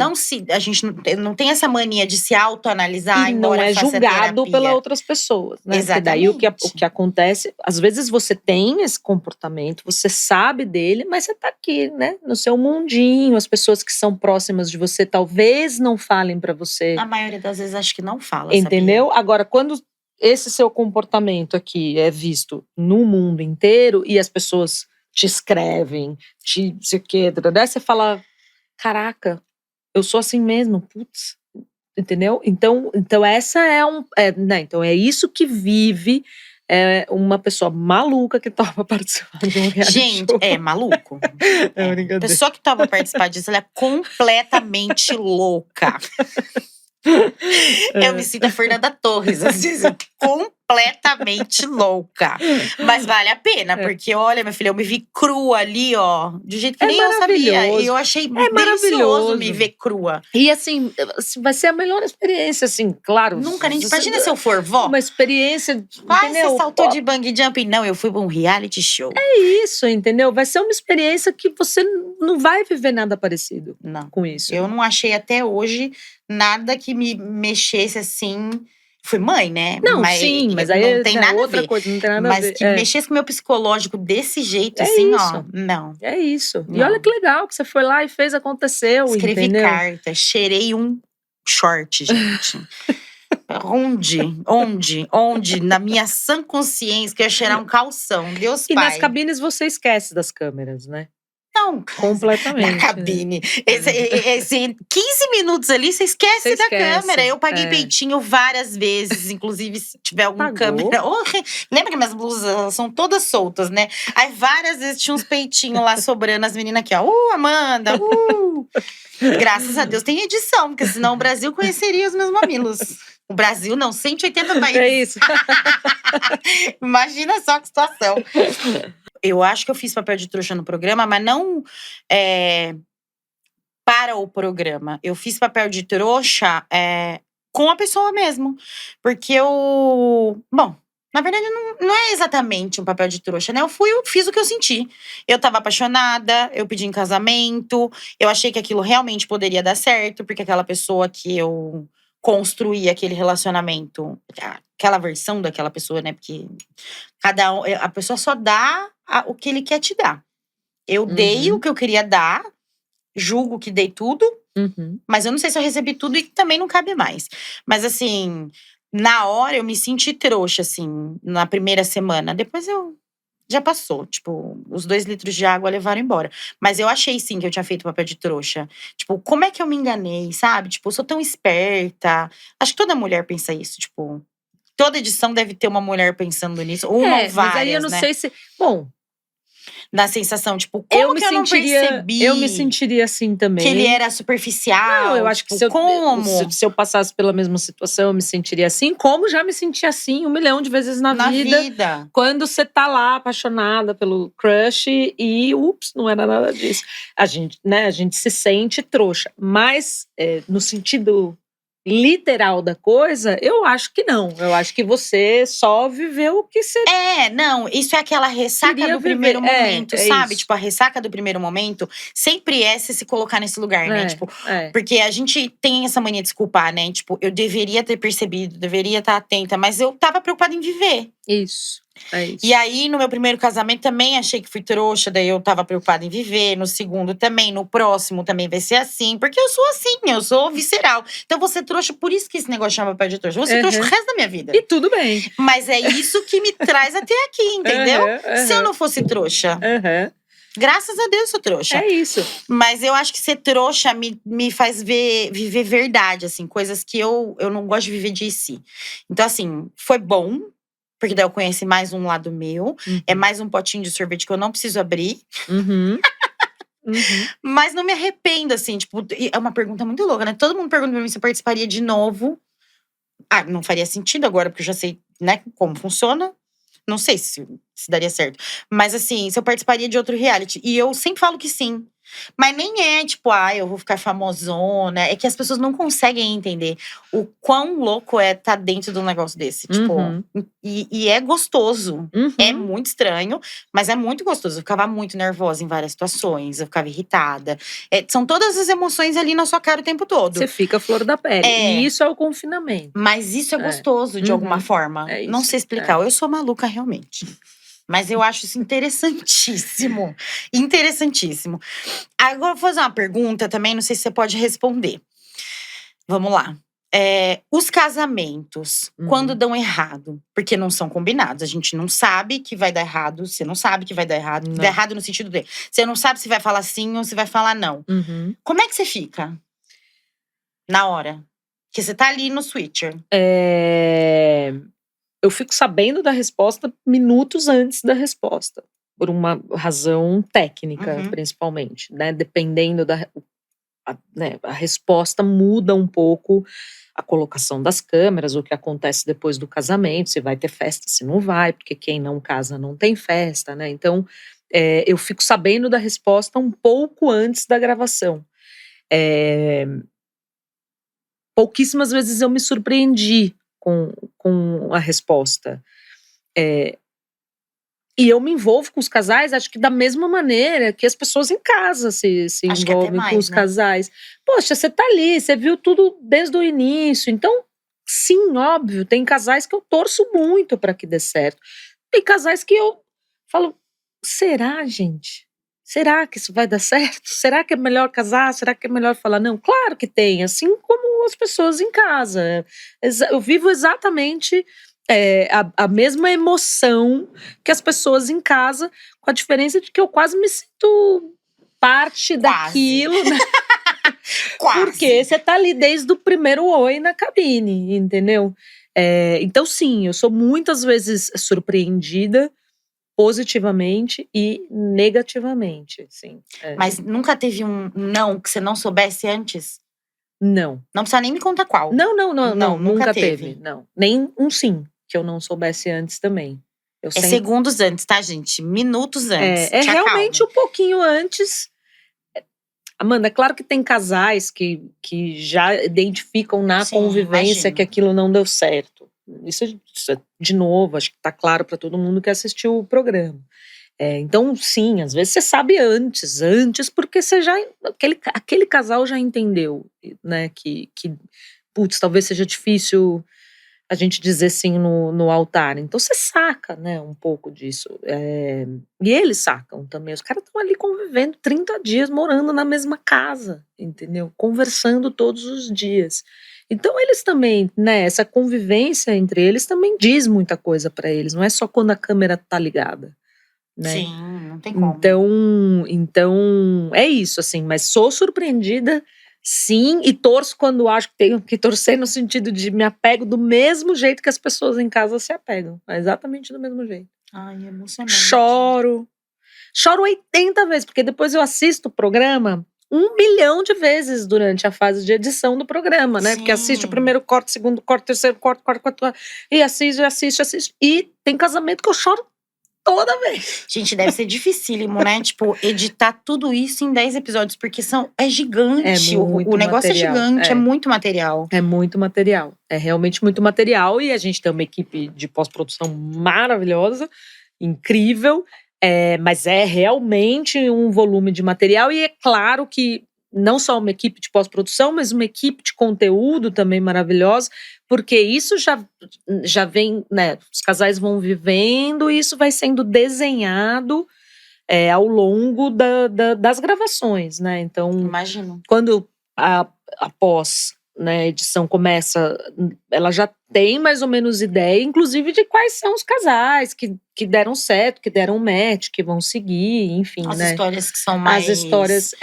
A gente não tem essa mania de se autoanalisar, E não embora é faça julgado terapia. pelas outras pessoas, né? Exatamente. Porque daí o que acontece, às vezes você tem esse comportamento, você sabe dele, mas você tá aqui, né? No seu mundinho, as pessoas que são próximas de você talvez não falem pra você. A maioria das vezes acho que não fala, Entendeu? sabia? Agora, quando esse seu comportamento aqui é visto no mundo inteiro e as pessoas te escrevem, te sei o quê, daí você fala, caraca, eu sou assim mesmo, putz, entendeu? Então essa né? Então é isso que vive uma pessoa maluca que topa participar de um reality Gente, show. é maluco. É brincadeira. Pessoa que topa participar disso, ela é completamente louca. Eu me sinto a Fernanda Torres, às vezes, completamente louca. Mas vale a pena, porque olha, minha filha, eu me vi crua ali, ó, de jeito que nem eu sabia. E eu achei delicioso maravilhoso me ver crua. E assim, vai ser a melhor experiência, assim, claro. Nunca nem imagina se eu for vó. Uma experiência, Você entendeu? saltou de bungee jumping? Não, eu fui pra um reality show. É isso, entendeu? Vai ser uma experiência que você não vai viver nada parecido com isso. Eu não achei até hoje nada que me mexesse assim. Fui mãe, né? Não, sim, mas aí não tem nada outra a ver. coisa, não tem nada a ver. Mas que mexesse com o meu psicológico desse jeito, É assim, isso. ó. Não. É isso. E Não. olha que legal que você foi lá e fez, aconteceu, Escrevi entendeu? carta, cheirei um short, gente. Onde? Na minha sã consciência que eu ia cheirar um calção. Deus E pai. nas cabines você esquece das câmeras, né? Não, completamente. Na cabine. Esse 15 minutos ali, você esquece da câmera. Eu paguei peitinho várias vezes, inclusive se tiver alguma câmera. Lembra que minhas blusas são todas soltas, né? Aí várias vezes tinha uns peitinhos lá sobrando, as meninas aqui, ó. Amanda, Graças a Deus tem edição, porque senão o Brasil conheceria os meus mamilos. O Brasil não, 180 países. É isso. Imagina só que situação. Eu acho que eu fiz papel de trouxa no programa, mas não para o programa. Eu fiz papel de trouxa com a pessoa mesmo. Porque bom, na verdade não é exatamente um papel de trouxa, né? Eu fiz o que eu senti. Eu tava apaixonada, eu pedi em casamento. Eu achei que aquilo realmente poderia dar certo. Porque aquela pessoa que eu construí aquele relacionamento, aquela versão daquela pessoa, né? Porque a pessoa só dá o que ele quer te dar. Eu dei o que eu queria dar, julgo que dei tudo, mas eu não sei se eu recebi tudo e também não cabe mais. Mas assim, na hora eu me senti trouxa, assim, na primeira semana. Depois já passou, tipo, os 2 litros de água levaram embora. Mas eu achei sim que eu tinha feito papel de trouxa. Tipo, como é que eu me enganei, sabe? Tipo, eu sou tão esperta. Acho que toda mulher pensa isso, tipo. Toda edição deve ter uma mulher pensando nisso. Ou várias, mas aí eu não sei se… Bom… Na sensação, tipo, Eu como me que eu não percebi eu me sentiria assim também. que ele era superficial? Não, eu acho que Tipo, como? se eu passasse pela mesma situação, eu me sentiria assim, como já me senti assim 1 milhão de vezes na vida. Quando você tá lá apaixonada pelo crush e, ups, não era nada disso. A gente se sente trouxa. Mas, no sentido literal da coisa, eu acho que não. Eu acho que você só viveu o que você Não, isso é aquela ressaca queria do primeiro viver. momento, É sabe? isso. Tipo, a ressaca do primeiro momento sempre é se colocar nesse lugar, né? Tipo, porque a gente tem essa mania de se culpar, né? Tipo, eu deveria ter percebido, deveria estar atenta, mas eu tava preocupada em viver. Isso. É isso. E aí, no meu primeiro casamento, também achei que fui trouxa, daí eu tava preocupada em viver. No segundo também, no próximo também vai ser assim. Porque eu sou assim, eu sou visceral. Então, vou ser trouxa, por isso que esse negócio chama papel de trouxa. Vou ser trouxa o resto da minha vida. E tudo bem. Mas é isso que me traz até aqui, entendeu? Se eu não fosse trouxa. Graças a Deus eu sou trouxa. É isso. Mas eu acho que ser trouxa me faz viver verdade, assim. Coisas que eu não gosto de viver de si. Então, assim, foi bom. Porque daí eu conheci mais um lado meu. É mais um potinho de sorvete que eu não preciso abrir. Mas não me arrependo, assim. Tipo, é uma pergunta muito louca, né? Todo mundo pergunta pra mim se eu participaria de novo. Não faria sentido agora, porque eu já sei, né, como funciona. Não sei se daria certo. Mas assim, se eu participaria de outro reality. E eu sempre falo que sim. Mas nem é tipo, eu vou ficar famosona. É que as pessoas não conseguem entender o quão louco é estar dentro de um negócio desse. Tipo, e é gostoso. É muito estranho, mas é muito gostoso. Eu ficava muito nervosa em várias situações. Eu ficava irritada. São todas as emoções ali na sua cara o tempo todo. Você fica flor da pele. E isso é o confinamento. Mas isso é gostoso, de alguma forma. Não sei explicar. Eu sou maluca, realmente. Mas eu acho isso interessantíssimo. Interessantíssimo. Agora, eu vou fazer uma pergunta também, não sei se você pode responder. Vamos lá. Os casamentos, quando dão errado, porque não são combinados, a gente não sabe que vai dar errado, você não sabe que vai dar errado. Dá errado no sentido de, você não sabe se vai falar sim ou se vai falar não. Como é que você fica? Na hora. Porque você tá ali no switcher. Eu fico sabendo da resposta minutos antes da resposta. Por uma razão técnica, principalmente, né? Dependendo a resposta muda um pouco a colocação das câmeras, o que acontece depois do casamento, se vai ter festa, se não vai, porque quem não casa não tem festa, né? Então, eu fico sabendo da resposta um pouco antes da gravação. Pouquíssimas vezes eu me surpreendi com a resposta. E eu me envolvo com os casais, acho que da mesma maneira que as pessoas em casa se envolvem com os casais. Poxa, você tá ali, você viu tudo desde o início. Então, sim, óbvio, tem casais que eu torço muito para que dê certo. Tem casais que eu falo, será, gente? Será que isso vai dar certo? Será que é melhor casar? Será que é melhor falar não? Claro que tem, assim como as pessoas em casa. Eu vivo exatamente a mesma emoção que as pessoas em casa, com a diferença de que eu quase me sinto parte daquilo, né? Porque você tá ali desde o primeiro oi na cabine, entendeu? Então, sim, eu sou muitas vezes surpreendida positivamente e negativamente, sim. Mas nunca teve um não que você não soubesse antes? Não. Não precisa nem me contar qual. Não, nunca teve. Não. Nem um sim que eu não soubesse antes também. Segundos antes, tá, gente? Minutos antes. Realmente um pouquinho antes. Amanda, é claro que tem casais que já identificam na convivência que aquilo não deu certo. Isso, de novo, acho que tá claro para todo mundo que assistiu o programa. Então, sim, às vezes você sabe antes, porque você já, aquele casal já entendeu, né, que putz, talvez seja difícil a gente dizer sim no altar. Então você saca, né, um pouco disso. E eles sacam também. Os caras estão ali convivendo 30 dias, morando na mesma casa, entendeu? Conversando todos os dias. Então eles também, né, essa convivência entre eles também diz muita coisa para eles. Não é só quando a câmera tá ligada, né? Sim, não tem como. Então é isso, assim. Mas sou surpreendida, sim, e torço quando acho que tenho que torcer, no sentido de me apego do mesmo jeito que as pessoas em casa se apegam. Exatamente do mesmo jeito. Ai, emocionante. Choro, Choro 80 vezes, porque depois eu assisto o programa 1 milhão de vezes durante a fase de edição do programa, né? Porque assiste o Sim. primeiro corte, segundo corte, terceiro corte, quarto, e assiste. E tem casamento que eu choro toda vez. Gente, deve ser dificílimo, né? Tipo, editar tudo isso em 10 episódios, porque é gigante. É muito O negócio material, é gigante, é muito material. É muito material. É realmente muito material. E a gente tem uma equipe de pós-produção maravilhosa, incrível. Mas é realmente um volume de material. E é claro que não só uma equipe de pós-produção, mas uma equipe de conteúdo também maravilhosa. Porque isso já vem, né? Os casais vão vivendo e isso vai sendo desenhado ao longo das gravações, né? Então, Imagino. quando a pós, né, edição começa, ela já tem mais ou menos ideia, inclusive de quais são os casais que deram certo, que deram match, que vão seguir, enfim, As né? histórias que são mais… As histórias,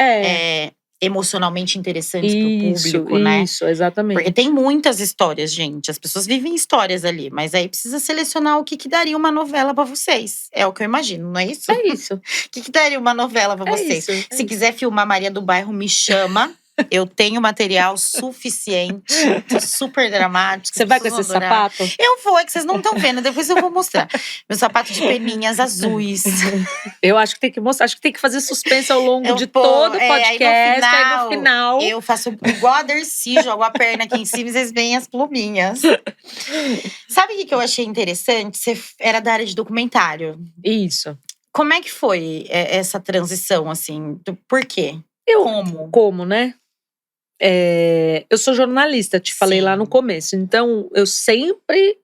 emocionalmente interessantes pro público, né? Isso, exatamente. Porque tem muitas histórias, gente. As pessoas vivem histórias ali, mas aí precisa selecionar o que daria uma novela pra vocês. É o que eu imagino, não é isso? É isso. O que daria uma novela pra vocês? Se quiser filmar Maria do Bairro, me chama. Eu tenho material suficiente, super dramático. Você vai com esse sapato? Eu vou, é que vocês não estão vendo, depois eu vou mostrar. Meu sapato de peninhas azuis. Eu acho que tem que mostrar, acho que tem que fazer suspense ao longo de todo o podcast. Aí no final. Eu faço igual a Dercy, jogo a perna aqui em cima e vocês veem as pluminhas. Sabe o que eu achei interessante? Você era da área de documentário. Isso. Como é que foi essa transição, assim? Por quê? Como, né? Eu sou jornalista, te falei lá no começo. Então, eu sempre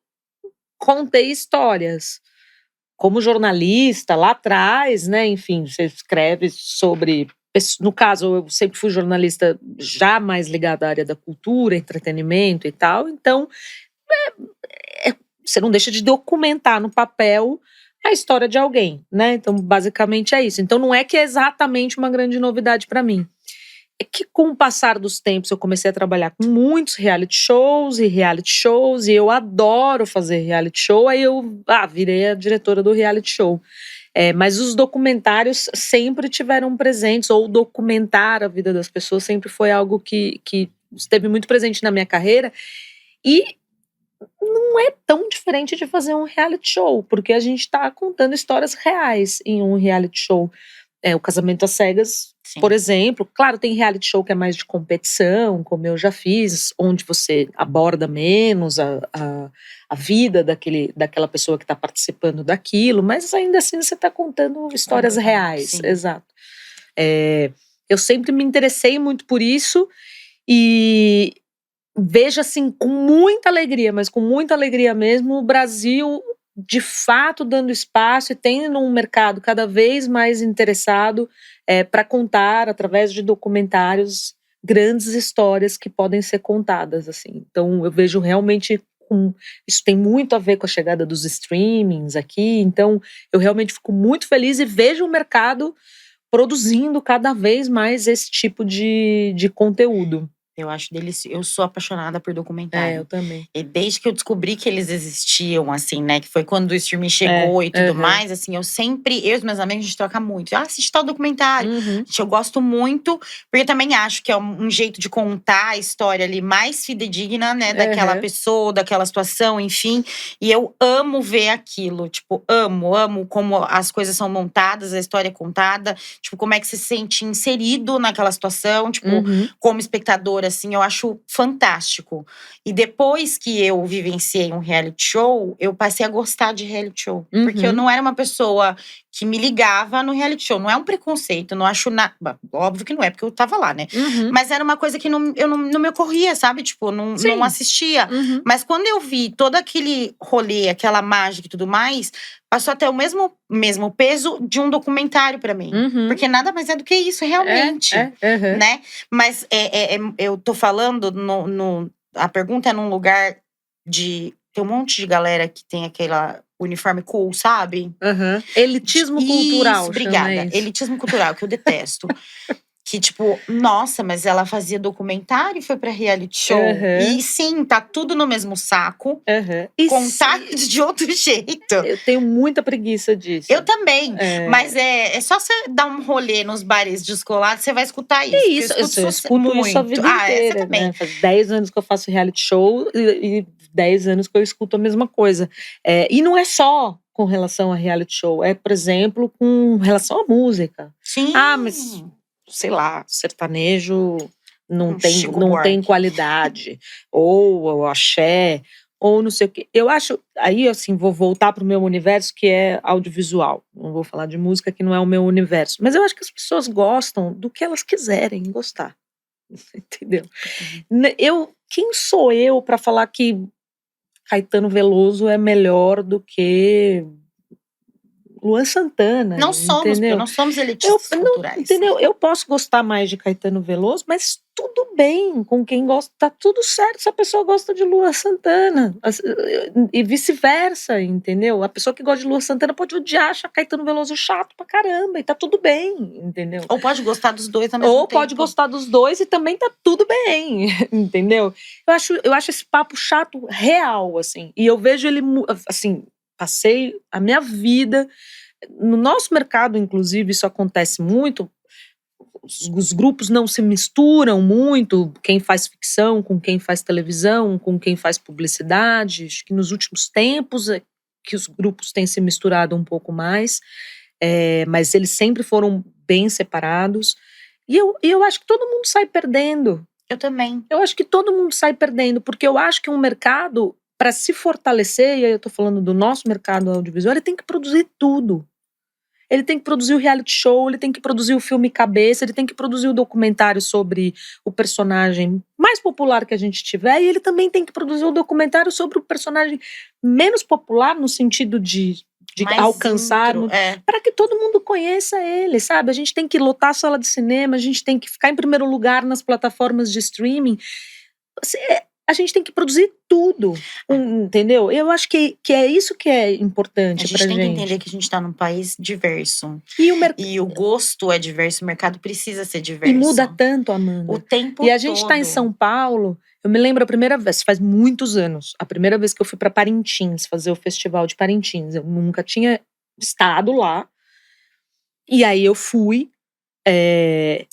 contei histórias. Como jornalista, lá atrás, né? Enfim, você escreve sobre… No caso, eu sempre fui jornalista já mais ligada à área da cultura, entretenimento e tal. Então, você não deixa de documentar no papel a história de alguém, né? Então, basicamente é isso. Então, não é que é exatamente uma grande novidade para mim. É que com o passar dos tempos eu comecei a trabalhar com muitos reality shows, e eu adoro fazer reality show, aí eu virei a diretora do reality show. Mas os documentários sempre tiveram presentes, ou documentar a vida das pessoas sempre foi algo que esteve muito presente na minha carreira, e não é tão diferente de fazer um reality show, porque a gente está contando histórias reais em um reality show. O Casamento às Cegas, sim, por exemplo. Claro, tem reality show que é mais de competição, como eu já fiz, onde você aborda menos a vida daquela pessoa que está participando daquilo, mas ainda assim você está contando histórias reais. Sim. Exato. Eu sempre me interessei muito por isso e vejo assim com muita alegria, mas com muita alegria mesmo, o Brasil de fato dando espaço e tendo um mercado cada vez mais interessado para contar, através de documentários, grandes histórias que podem ser contadas, assim. Então eu vejo realmente isso tem muito a ver com a chegada dos streamings aqui, então eu realmente fico muito feliz e vejo o mercado produzindo cada vez mais esse tipo de conteúdo. Eu acho delicioso. Eu sou apaixonada por documentário. Eu também. E desde que eu descobri que eles existiam, assim, né? Que foi quando o streaming chegou e tudo mais, assim, eu e os meus amigos, a gente troca muito. Assiste tal documentário. Eu gosto muito, porque eu também acho que é um jeito de contar a história ali mais fidedigna, né? Daquela pessoa, daquela situação, enfim. E eu amo ver aquilo. Tipo, amo como as coisas são montadas, a história é contada. Tipo, como é que você se sente inserido naquela situação. Tipo, como espectador, assim, eu acho fantástico. E depois que eu vivenciei um reality show, eu passei a gostar de reality show. Porque eu não era uma pessoa que me ligava no reality show. Não é um preconceito, não acho nada… Óbvio que não é, porque eu tava lá, né? Mas era uma coisa que não me ocorria, sabe? Tipo, não assistia. Mas quando eu vi todo aquele rolê, aquela mágica e tudo mais… passou até o mesmo peso de um documentário pra mim. Porque nada mais é do que isso, realmente. Né? Mas eu tô falando, a pergunta é num lugar de… Tem um monte de galera que tem aquela uniforme cool, sabe? Elitismo cultural. Isso, obrigada. Elitismo cultural, que eu detesto. Que tipo, nossa, mas ela fazia documentário e foi pra reality show. Aham. E sim, tá tudo no mesmo saco. Aham. E Contar de outro jeito. eu tenho muita preguiça disso. Eu também. Mas é só você dar um rolê nos bares descolados, você vai escutar isso. É porque isso, eu eu escuto isso a muito. vida Você inteira, também. né? Faz 10 anos que eu faço reality show e 10 anos que eu escuto a mesma coisa. E não é só com relação a reality show, por exemplo, com relação à música. Sim. Mas, sei lá, sertanejo não Chico tem Buarque. qualidade. Ou o axé, ou não sei o quê. Eu acho, aí assim, vou voltar pro meu universo que é audiovisual. Não vou falar de música que não é o meu universo. Mas eu acho que as pessoas gostam do que elas quiserem gostar. Entendeu? Quem sou eu para falar que Caetano Veloso é melhor do que Luan Santana? Não somos, porque entendeu? não somos elitistas culturais. Entendeu? Eu posso gostar mais de Caetano Veloso, mas tudo bem com quem gosta, tá tudo certo se a pessoa gosta de Luan Santana. E vice-versa, entendeu? A pessoa que gosta de Luan Santana pode odiar, achar Caetano Veloso chato pra caramba, e tá tudo bem, entendeu? Ou pode gostar dos dois ao mesmo tempo. Ou pode gostar dos dois e também tá tudo bem, entendeu? Eu acho esse papo chato real, assim. E eu vejo ele, assim, passei a minha vida. No nosso mercado, inclusive, isso acontece muito. Os grupos não se misturam muito, quem faz ficção com quem faz televisão, com quem faz publicidade. Acho que nos últimos tempos é que os grupos têm se misturado um pouco mais, mas eles sempre foram bem separados. E eu acho que todo mundo sai perdendo. Eu também. Eu acho que todo mundo sai perdendo, porque eu acho que um mercado, para se fortalecer, e aí eu tô falando do nosso mercado audiovisual, ele tem que produzir tudo. Ele tem que produzir o reality show, ele tem que produzir o filme cabeça, ele tem que produzir o documentário sobre o personagem mais popular que a gente tiver, e ele também tem que produzir o documentário sobre o personagem menos popular, no sentido de alcançar, para que todo mundo conheça ele, sabe? A gente tem que lotar a sala de cinema, a gente tem que ficar em primeiro lugar nas plataformas de streaming. A gente tem que produzir tudo, entendeu? Eu acho que é isso que é importante pra gente. A gente tem que entender que a gente tá num país diverso. E o gosto é diverso, o mercado precisa ser diverso. E muda tanto, Amanda. O tempo todo. E a gente tá em São Paulo, eu me lembro a primeira vez, faz muitos anos, a primeira vez que eu fui pra Parintins, fazer o festival de Parintins. Eu nunca tinha estado lá. E aí eu fui, e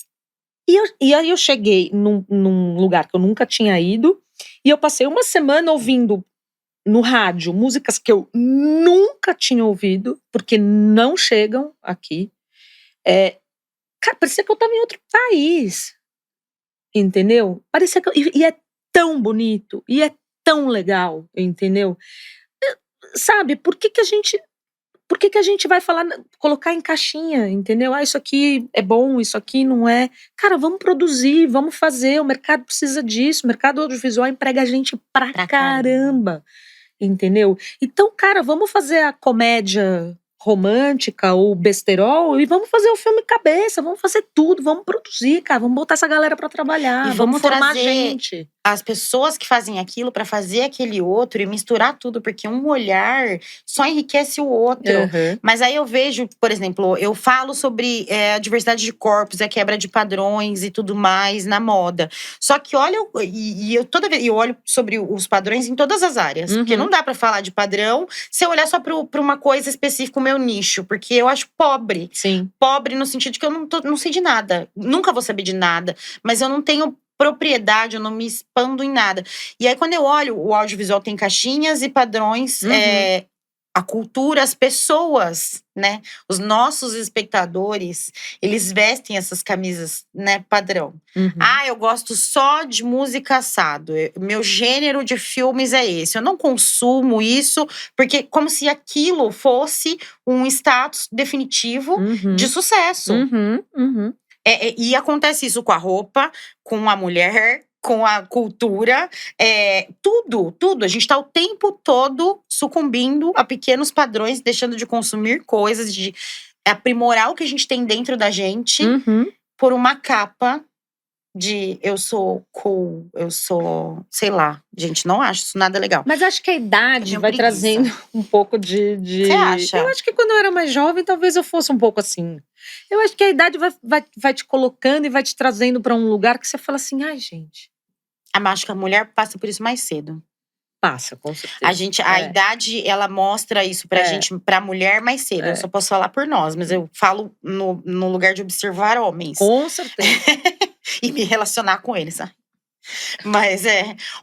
aí eu cheguei num lugar que eu nunca tinha ido, e eu passei uma semana ouvindo no rádio músicas que eu nunca tinha ouvido, porque não chegam aqui. Cara, parecia que eu tava em outro país, entendeu? Parecia que e é tão bonito, e é tão legal, entendeu? Sabe, por que a gente vai falar, colocar em caixinha, entendeu? Isso aqui é bom, isso aqui não é. Cara, vamos produzir, vamos fazer, o mercado precisa disso, o mercado audiovisual emprega a gente pra caramba, entendeu? Então, cara, vamos fazer a comédia romântica ou besterol e vamos fazer o filme cabeça, vamos fazer tudo, vamos produzir, cara, vamos botar essa galera pra trabalhar, e vamos formar trazer gente. As pessoas que fazem aquilo pra fazer aquele outro e misturar tudo, porque um olhar só enriquece o outro. Mas aí eu vejo, por exemplo, eu falo sobre a diversidade de corpos, a quebra de padrões e tudo mais na moda. Só que olha, eu toda vez eu olho sobre os padrões em todas as áreas, porque não dá pra falar de padrão se eu olhar só pra uma coisa específica, o meu nicho, porque eu acho pobre. Sim. Pobre no sentido de que eu não sei de nada, nunca vou saber de nada, mas eu não tenho propriedade, eu não me expando em nada. E aí, quando eu olho, o audiovisual tem caixinhas e padrões, a cultura, as pessoas, né? Os nossos espectadores, eles vestem essas camisas, né, padrão. Eu gosto só de música assado. Meu gênero de filmes é esse. Eu não consumo isso, porque como se aquilo fosse um status definitivo de sucesso. E acontece isso com a roupa, com a mulher, com a cultura, tudo. A gente tá o tempo todo sucumbindo a pequenos padrões, deixando de consumir coisas, de aprimorar o que a gente tem dentro da gente por uma capa de eu sou cool, eu sou, sei lá. Gente, não acho isso nada legal. Mas acho que a Eu idade tenho vai preguiça. trazendo um pouco Você Eu acha? acho que quando eu era mais jovem, talvez eu fosse um pouco assim. Eu acho que a idade vai te colocando e vai te trazendo pra um lugar que você fala assim, ai, gente, Acho que a mulher passa por isso mais cedo. passa, com certeza. A idade, ela mostra isso pra gente, pra mulher mais cedo. Eu só posso falar por nós, mas eu falo no lugar de observar homens. Com certeza. E me relacionar com eles, sabe? Mas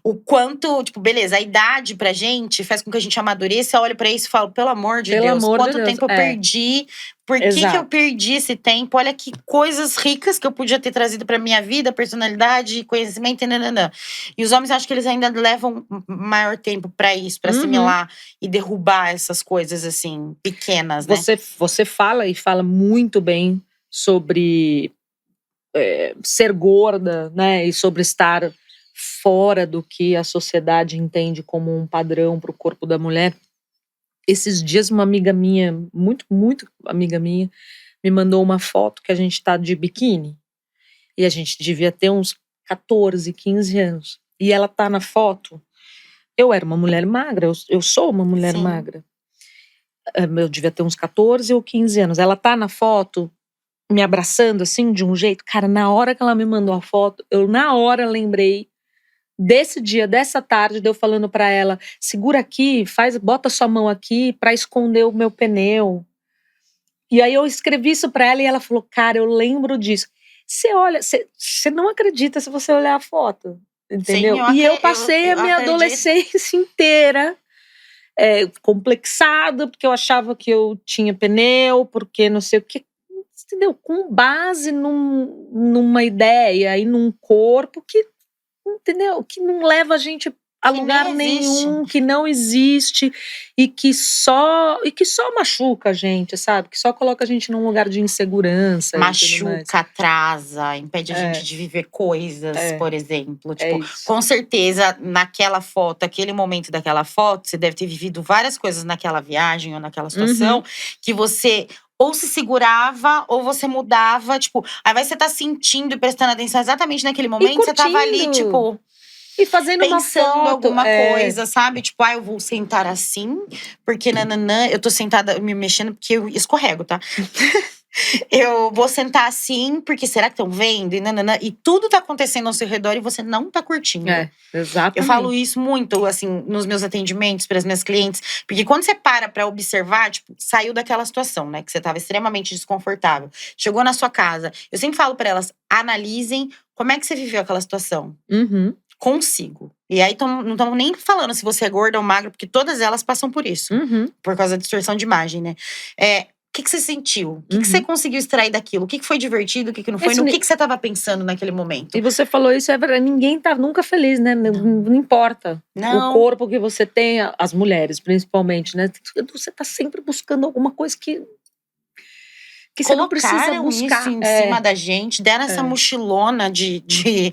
o quanto, tipo, beleza, a idade pra gente faz com que a gente amadureça, olha pra isso e fala, pelo amor de Pelo Deus, amor de quanto Deus, tempo eu perdi, por que eu Exato. perdi esse tempo? Olha que coisas ricas que eu podia ter trazido pra minha vida, personalidade, conhecimento, nananã. E os homens, acho que eles ainda levam maior tempo pra isso, pra assimilar e derrubar essas coisas, assim, pequenas, né? Você fala e fala muito bem sobre ser gorda, né? E sobre estar fora do que a sociedade entende como um padrão para o corpo da mulher. Esses dias, uma amiga minha, muito amiga minha, me mandou uma foto que a gente tá de biquíni. E a gente devia ter uns 14, 15 anos. E ela tá na foto. Eu era uma mulher magra, eu sou uma mulher Sim. magra. Eu devia ter uns 14 ou 15 anos. Ela tá na foto, me abraçando assim, de um jeito. Cara, na hora que ela me mandou a foto, eu na hora lembrei desse dia, dessa tarde, de eu falando pra ela, segura aqui, bota sua mão aqui pra esconder o meu pneu. E aí eu escrevi isso pra ela e ela falou, cara, eu lembro disso. Você olha, você não acredita se você olhar a foto, entendeu? Sim, E eu passei a minha acredito. adolescência inteira complexada, porque eu achava que eu tinha pneu, porque não sei o que, entendeu? Com base numa ideia e num corpo que, entendeu? Que não leva a gente a Que lugar nem existe. nenhum, que não existe e que só machuca a gente, sabe? Que só coloca a gente num lugar de insegurança e tudo mais. Machuca, atrasa, impede a gente de viver coisas, por exemplo. Tipo, isso. com certeza, naquela foto, aquele momento daquela foto, você deve ter vivido várias coisas naquela viagem ou naquela situação que você ou se segurava ou você mudava, tipo, ao invés de você tá sentindo e prestando atenção exatamente naquele momento, você tava ali, curtindo. tipo, E fazendo uma pensando foto, alguma coisa, sabe? Tipo, eu vou sentar assim, porque nananã, eu tô sentada me mexendo porque eu escorrego, tá? Eu vou sentar assim, porque será que estão vendo? E nananã, e tudo tá acontecendo ao seu redor e você não tá curtindo. Exatamente. Eu falo isso muito, assim, nos meus atendimentos para as minhas clientes. Porque quando você para pra observar, tipo, saiu daquela situação, né? Que você tava extremamente desconfortável. Chegou na sua casa. Eu sempre falo pra elas, analisem como é que você viveu aquela situação. Consigo. E aí não estamos nem falando se você é gorda ou magra, porque todas elas passam por isso. Por causa da distorção de imagem, né? O que você sentiu? O que você conseguiu extrair daquilo? O que foi divertido? O que não foi? No que você estava pensando naquele momento? E você falou isso, é verdade. Ninguém tá nunca feliz, né? Não importa. Não. O corpo que você tem, as mulheres principalmente, né? Você tá sempre buscando alguma coisa que você não precisa buscar. Isso em cima da gente, deram essa mochilona de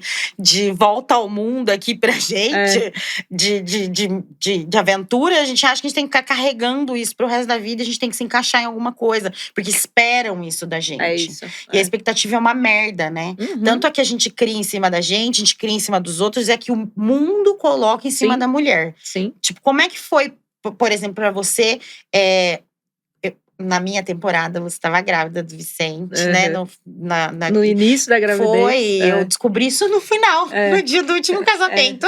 volta ao mundo aqui pra gente, de aventura. A gente acha que a gente tem que ficar carregando isso pro resto da vida, a gente tem que se encaixar em alguma coisa, porque esperam isso da gente. E a expectativa é uma merda, né? Tanto é que a gente cria em cima da gente, a gente cria em cima dos outros, é que o mundo coloca em cima da mulher. Sim. Tipo, como é que foi, por exemplo, pra você… Na minha temporada, você estava grávida do Vicente, né? No início da gravidez. Foi, eu descobri isso no final, no dia do último casamento.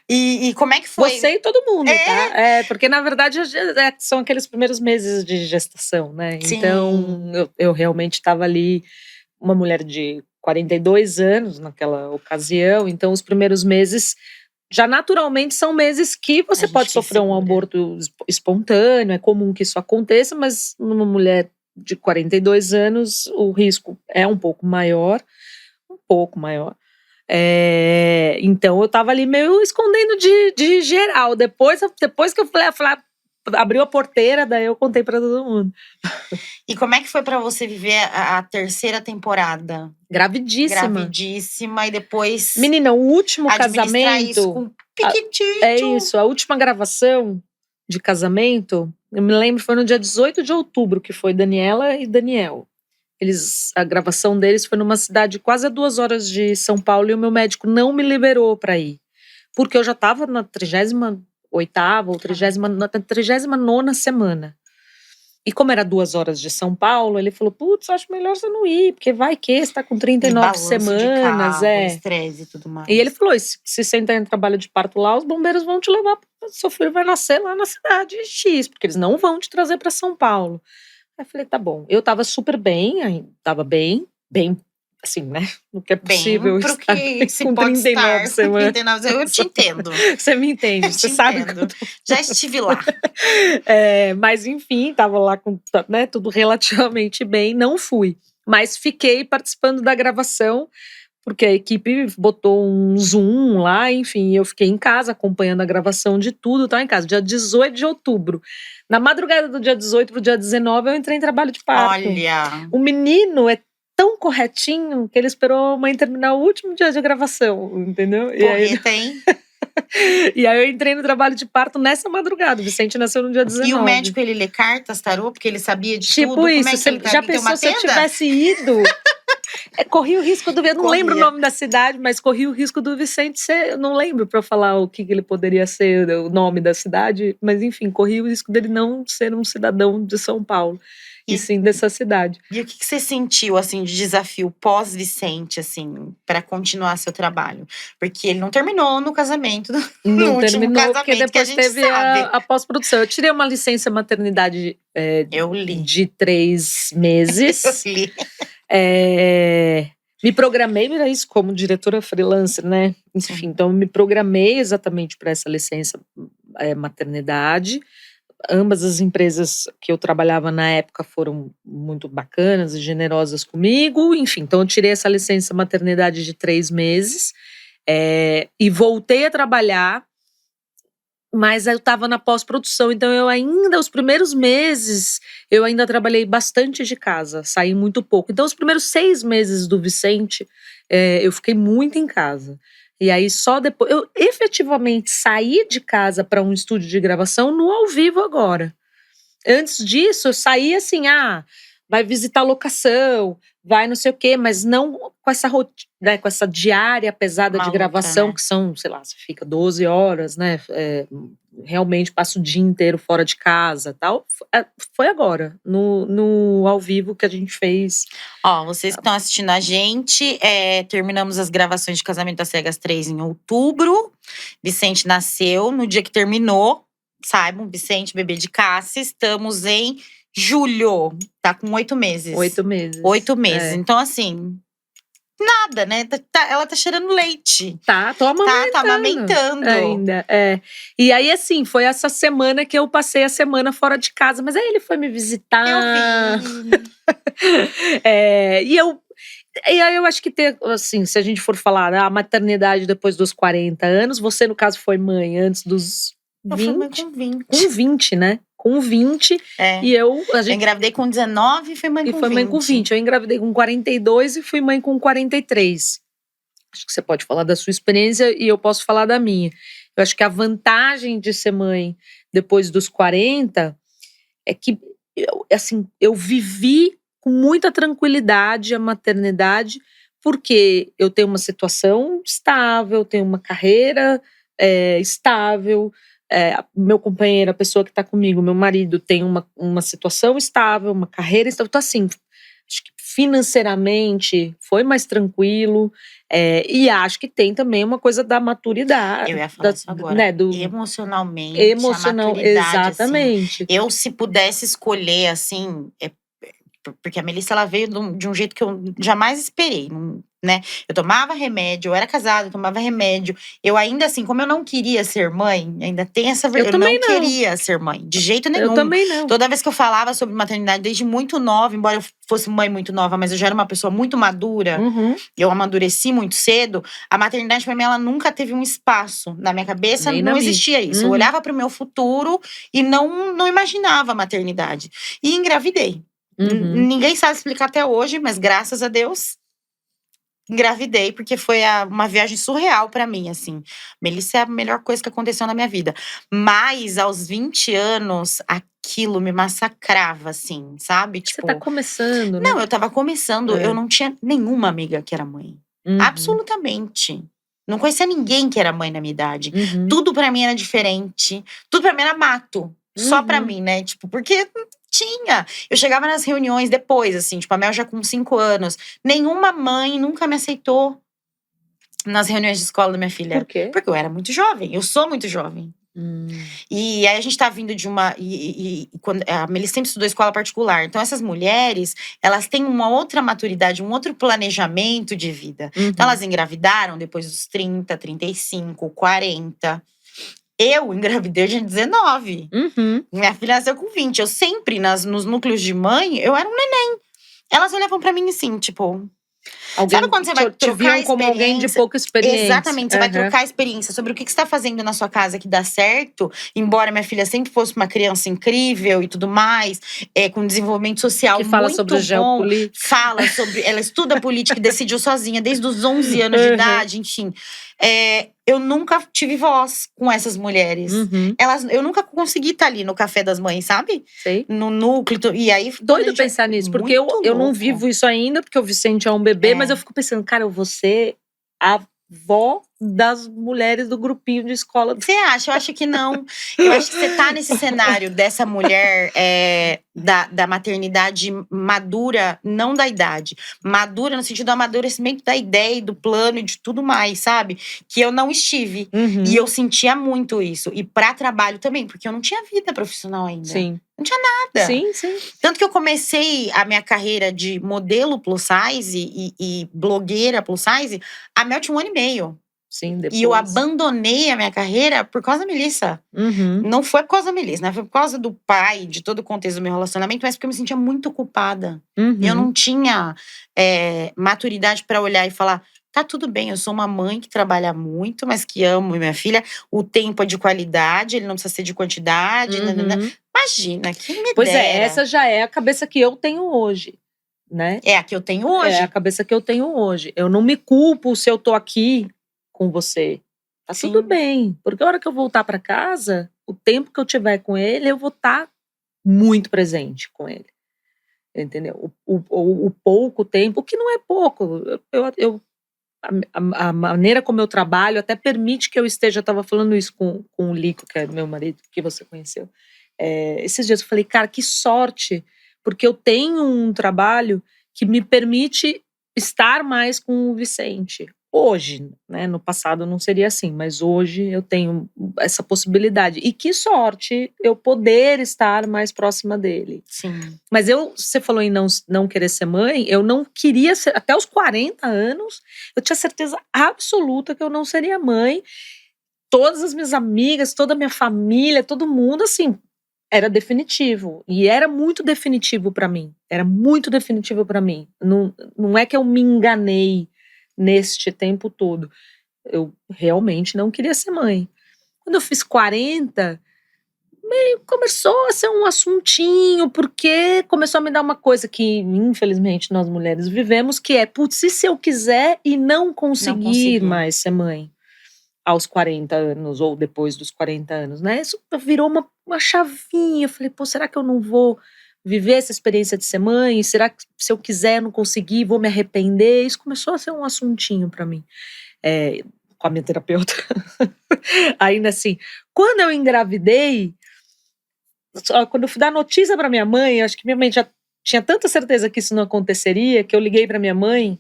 E como é que foi? Você e todo mundo, tá? Porque, na verdade, são aqueles primeiros meses de gestação, né? Sim. Então, eu realmente estava ali, uma mulher de 42 anos naquela ocasião. Então, os primeiros meses… já naturalmente são meses que você pode sofrer um aborto espontâneo, é comum que isso aconteça, mas numa mulher de 42 anos o risco é um pouco maior. Então eu tava ali meio escondendo de geral. Depois que eu falei, abriu a porteira, daí eu contei pra todo mundo. E como é que foi pra você viver a terceira temporada? Gravidíssima. E depois… Menina, o último casamento… isso com piquitito. É isso, a última gravação de casamento, eu me lembro, foi no dia 18 de outubro, que foi Daniela e Daniel. A gravação deles foi numa cidade quase a 2 horas de São Paulo e o meu médico não me liberou para ir. Porque eu já estava na 38ª ou 39ª semana. E como era 2 horas de São Paulo, ele falou, putz, acho melhor você não ir, porque vai que você tá com 39 semanas. Estresse e tudo mais. E ele falou, se você entrar em trabalho de parto lá, os bombeiros vão te levar, seu filho vai nascer lá na cidade X, porque eles não vão te trazer para São Paulo. Aí eu falei, tá bom. Eu tava super bem, tava bem, assim, né? No que é possível pro estar que se com pode 39 estar. semanas. 39, eu te entendo. Você me entende, você sabe que eu tô... Já estive lá. Mas enfim, tava lá com, né, tudo relativamente bem, não fui. Mas fiquei participando da gravação, porque a equipe botou um Zoom lá, enfim, eu fiquei em casa acompanhando a gravação de tudo, tava em casa, dia 18 de outubro. Na madrugada do dia 18 pro dia 19, eu entrei em trabalho de parto. Olha! O menino é tão corretinho que ele esperou a mãe terminar o último dia de gravação, entendeu? Porreta, hein? E aí eu entrei no trabalho de parto nessa madrugada. O Vicente nasceu no dia 19. E o médico, ele lê cartas, tarô, porque ele sabia de tipo tudo? Isso, como é que ele já pensou se eu tivesse ido? Corri o risco do... Eu não lembro o nome da cidade, mas corri o risco do Vicente ser... Eu não lembro pra falar o que ele poderia ser, o nome da cidade. Mas enfim, corri o risco dele não ser um cidadão de São Paulo. E sim dessa cidade. E o que você sentiu, assim, de desafio pós-Vicente, assim, para continuar seu trabalho? Porque ele não terminou no casamento, não terminou, porque depois teve a pós-produção. Eu tirei uma licença maternidade de 3 meses. Eu li. Me programei para isso como diretora freelancer, né? Enfim, então me programei exatamente para essa licença maternidade. Ambas as empresas que eu trabalhava na época foram muito bacanas e generosas comigo. Enfim, então eu tirei essa licença maternidade de 3 meses e voltei a trabalhar, mas eu estava na pós-produção, então os primeiros meses, eu ainda trabalhei bastante de casa, saí muito pouco. Então os primeiros 6 meses do Vicente, eu fiquei muito em casa. E aí só depois, eu efetivamente saí de casa para um estúdio de gravação no ao vivo agora. Antes disso, eu saí assim, vai visitar a locação, vai não sei o quê, mas não com essa rotina, né, com essa diária pesada de gravação, né? Que são, sei lá, você fica 12 horas, né? Realmente passa o dia inteiro fora de casa, tal. Foi agora, no ao vivo que a gente fez. Vocês que estão assistindo a gente, terminamos as gravações de Casamento às Cegas 3 em outubro. Vicente nasceu no dia que terminou. Saibam, Vicente, bebê de Cássia. Estamos em julho. Tá com 8 meses. 8 meses. 8 meses. Então, assim, nada, né? Ela tá cheirando leite. Tô amamentando. Tá amamentando. Ainda, E aí, assim, foi essa semana que eu passei a semana fora de casa. Mas aí ele foi me visitar. Eu vi. E aí eu acho que assim, se a gente for falar a maternidade depois dos 40 anos, você, no caso, foi mãe antes dos 20. Eu fui mãe com 20. Com 20, né? Com 20. E eu engravidei com 19 e fui mãe com 20. E foi mãe com 20. Eu engravidei com 42 e fui mãe com 43. Acho que você pode falar da sua experiência e eu posso falar da minha. Eu acho que a vantagem de ser mãe depois dos 40 é que, eu vivi com muita tranquilidade a maternidade, porque eu tenho uma situação estável, tenho uma carreira estável, meu companheiro, a pessoa que está comigo, meu marido, tem uma situação estável, uma carreira estável. Então, assim, acho que financeiramente foi mais tranquilo, e acho que tem também uma coisa da maturidade. Eu ia falar isso agora. Né, emocionalmente, a maturidade. Exatamente. Assim, eu, se pudesse escolher, assim, porque a Melissa, ela veio de um jeito que eu jamais esperei, né? Eu tomava remédio, eu era casada, eu tomava remédio. Eu ainda assim, como eu não queria ser mãe, ainda tem essa Eu não queria ser mãe, de jeito nenhum. Eu também não. Toda vez que eu falava sobre maternidade, desde muito nova, embora eu fosse mãe muito nova, mas eu já era uma pessoa muito madura, eu amadureci muito cedo, a maternidade pra mim, ela nunca teve um espaço na minha cabeça, não existia isso. Eu olhava pro meu futuro e não imaginava a maternidade. E engravidei. Ninguém sabe explicar até hoje, mas graças a Deus engravidei, porque foi uma viagem surreal pra mim, assim. Melissa é a melhor coisa que aconteceu na minha vida. Mas aos 20 anos, aquilo me massacrava, assim, sabe? Você Tipo, tá começando, né? não, eu tava começando, É. eu não tinha nenhuma amiga que era mãe. Uhum, Absolutamente. Não conhecia ninguém que era mãe na minha idade. uhum, Tudo pra mim era diferente. Tudo pra mim era mato. Só pra uhum. mim, né? Tipo, porque não tinha. Eu chegava nas reuniões depois, assim, tipo, a Mel já com 5 anos. Nenhuma mãe nunca me aceitou nas reuniões de escola da minha filha. Por quê? Porque eu era muito jovem. Eu sou muito jovem. E aí a gente tá vindo de uma. Quando, a Melissa sempre estudou escola particular. Então, essas mulheres, elas têm uma outra maturidade, um outro planejamento de vida. Então, Uhum. elas engravidaram depois dos 30, 35, 40. Eu engravidei de 19. Uhum. Minha filha nasceu com 20. Eu sempre, nos núcleos de mãe, eu era um neném. Elas olhavam pra mim assim, tipo. Sabe quando você vai te trocar viam como alguém de experiência? pouca experiência. Exatamente, você vai Aham. trocar experiência sobre o que você está fazendo na sua casa que dá certo. Embora minha filha sempre fosse uma criança incrível e tudo mais, com desenvolvimento social Que fala muito sobre bom. geopolítica. Fala sobre. Ela estuda política e decidiu sozinha desde os 11 anos de Uhum. idade, enfim. Eu nunca tive voz com essas mulheres. Uhum. Eu nunca consegui estar ali no café das mães, sabe? Sei. No núcleo. E aí. Doido pensar nisso, porque eu muito não louco. vivo isso ainda, porque o Vicente é um bebê, mas eu fico pensando, cara, eu vou ser a avó das mulheres do grupinho de escola. Você acha? Eu acho que não. Eu acho que você tá nesse cenário dessa mulher da maternidade madura, não da idade. Madura no sentido do amadurecimento da ideia e do plano e de tudo mais, sabe? Que eu não estive. Uhum. E eu sentia muito isso. E pra trabalho também, porque eu não tinha vida profissional ainda. Sim. Não tinha nada. Sim, sim. Tanto que eu comecei a minha carreira de modelo plus size e blogueira plus size, a Mel tinha 1 ano e meio. Sim, depois. E eu abandonei a minha carreira por causa da Melissa. Uhum. Não foi por causa da Melissa, né? Foi por causa do pai, de todo o contexto do meu relacionamento, mas porque eu me sentia muito culpada. Uhum. E eu não tinha maturidade pra olhar e falar: tá tudo bem, eu sou uma mãe que trabalha muito, mas que amo minha filha. O tempo é de qualidade, ele não precisa ser de quantidade. Uhum. Imagina, quem me Pois dera. essa já é a cabeça que eu tenho hoje, né? É a que eu tenho hoje. É a cabeça que eu tenho hoje. Eu não me culpo se eu tô aqui com você. Tá Sim. tudo bem. Porque a hora que eu voltar pra casa, o tempo que eu tiver com ele, eu vou estar muito presente com ele. Entendeu? O pouco tempo, o que não é pouco. A maneira como eu trabalho até permite que eu esteja. Eu tava falando isso com o Lico, que é meu marido, que você conheceu. Esses dias eu falei, cara, que sorte, porque eu tenho um trabalho que me permite estar mais com o Vicente. Hoje, né? No passado não seria assim, mas hoje eu tenho essa possibilidade. E que sorte eu poder estar mais próxima dele. Sim. Mas você falou em não querer ser mãe, eu não queria ser, até os 40 anos, eu tinha certeza absoluta que eu não seria mãe. Todas as minhas amigas, toda a minha família, todo mundo, assim, era definitivo. E era muito definitivo pra mim. Era muito definitivo pra mim. Não é que eu me enganei neste tempo todo. Eu realmente não queria ser mãe. Quando eu fiz 40, meio começou a ser um assuntinho, porque começou a me dar uma coisa que, infelizmente, nós mulheres vivemos, que é, putz, e se eu quiser e não conseguir mais ser mãe? Aos 40 anos, ou depois dos 40 anos, né? Isso virou uma chavinha. Eu falei, pô, será que eu não vou viver essa experiência de ser mãe? Será que se eu quiser não conseguir, vou me arrepender? Isso começou a ser um assuntinho pra mim. Com a minha terapeuta. Ainda assim, quando eu engravidei, quando eu fui dar notícia pra minha mãe, acho que minha mãe já tinha tanta certeza que isso não aconteceria, que eu liguei pra minha mãe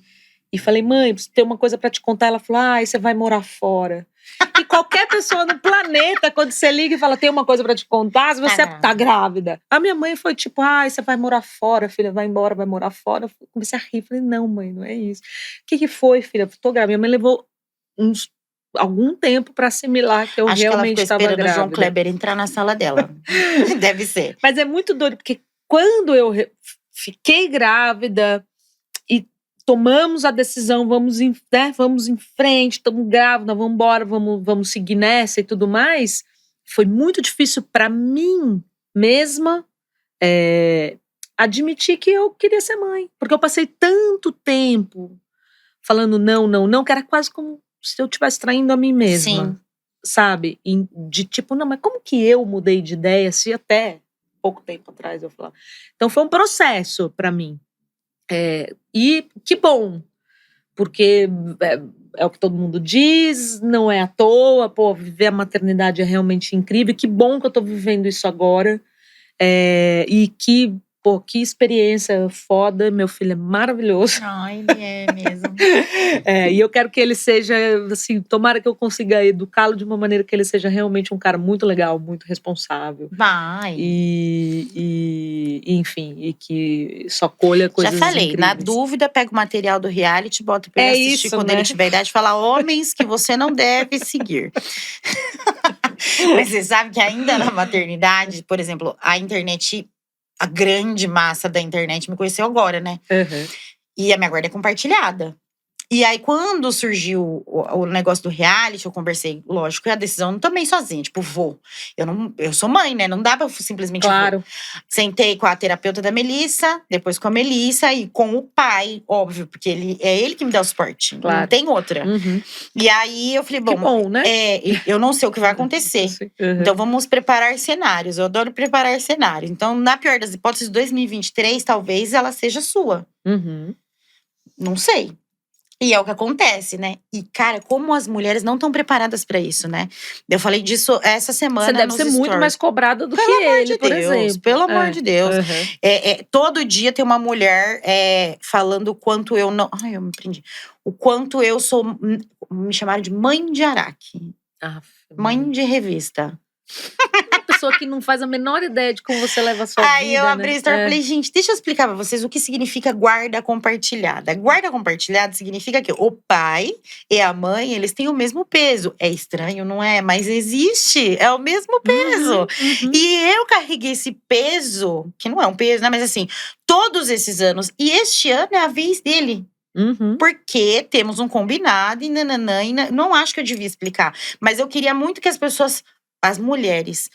e falei, mãe, tem uma coisa pra te contar. Ela falou, você vai morar fora. E qualquer pessoa no planeta, quando você liga e fala, tem uma coisa pra te contar, se você tá grávida. A minha mãe foi tipo, você vai morar fora, filha, vai embora, vai morar fora. Eu comecei a rir, falei, não, mãe, não é isso. O que foi, filha? Eu tô grávida. Minha mãe levou algum tempo pra assimilar que eu realmente estava grávida. Acho que ela ficou esperando o João Kleber entrar na sala dela. Deve ser. Mas é muito doido, porque quando eu fiquei grávida e tomamos a decisão, vamos em frente, estamos grávidas, vamos embora, vamos seguir nessa e tudo mais, foi muito difícil pra mim mesma admitir que eu queria ser mãe. Porque eu passei tanto tempo falando não, que era quase como se eu estivesse traindo a mim mesma. Sim. Sabe? De tipo, não, mas como que eu mudei de ideia se até pouco tempo atrás, eu falava. Então foi um processo para mim. E que bom, porque é o que todo mundo diz, não é à toa, pô, viver a maternidade é realmente incrível, que bom que eu tô vivendo isso agora, e que experiência foda, meu filho é maravilhoso. Ai, ele é mesmo. E eu quero que ele seja, assim, tomara que eu consiga educá-lo de uma maneira que ele seja realmente um cara muito legal, muito responsável. Vai. Enfim, e que só colha coisas Já falei, incríveis. na dúvida, pega o material do reality, bota pra ele assistir isso, quando né? ele tiver idade e falar homens que você não deve seguir. Mas você sabe que ainda na maternidade, por exemplo, a internet, a grande massa da internet me conheceu agora, né? Uhum. E a minha guarda é compartilhada. E aí, quando surgiu o negócio do reality, eu conversei, lógico, e a decisão também sozinha. Tipo, eu sou mãe, né? Não dá pra simplesmente Claro. Sentei com a terapeuta da Melissa, depois com a Melissa e com o pai, óbvio, porque ele que me dá o suporte. Claro. Não tem outra. Uhum. E aí eu falei, bom, né? Eu não sei o que vai acontecer. Uhum. Então vamos preparar cenários. Eu adoro preparar cenários. Então, na pior das hipóteses, 2023, talvez ela seja sua. Uhum. Não sei. E é o que acontece, né? E, cara, como as mulheres não estão preparadas pra isso, né? Eu falei disso essa semana. Você deve ser muito mais cobrada do que ele, por exemplo. Pelo amor de Deus. Uhum. Todo dia tem uma mulher falando o quanto eu não… Ai, eu me prendi. O quanto eu sou… Me chamaram de mãe de Araque. Mãe de revista. Pessoa que não faz a menor ideia de como você leva a sua vida. Aí eu abri a história e falei, gente, deixa eu explicar pra vocês o que significa guarda compartilhada. Guarda compartilhada significa que o pai e a mãe, eles têm o mesmo peso. É estranho, não é? Mas existe, é o mesmo peso. Uhum. E eu carreguei esse peso, que não é um peso, né? Mas assim, todos esses anos. E este ano é a vez dele. Uhum. Porque temos um combinado e nananã. Não acho que eu devia explicar. Mas eu queria muito que as pessoas, as mulheres,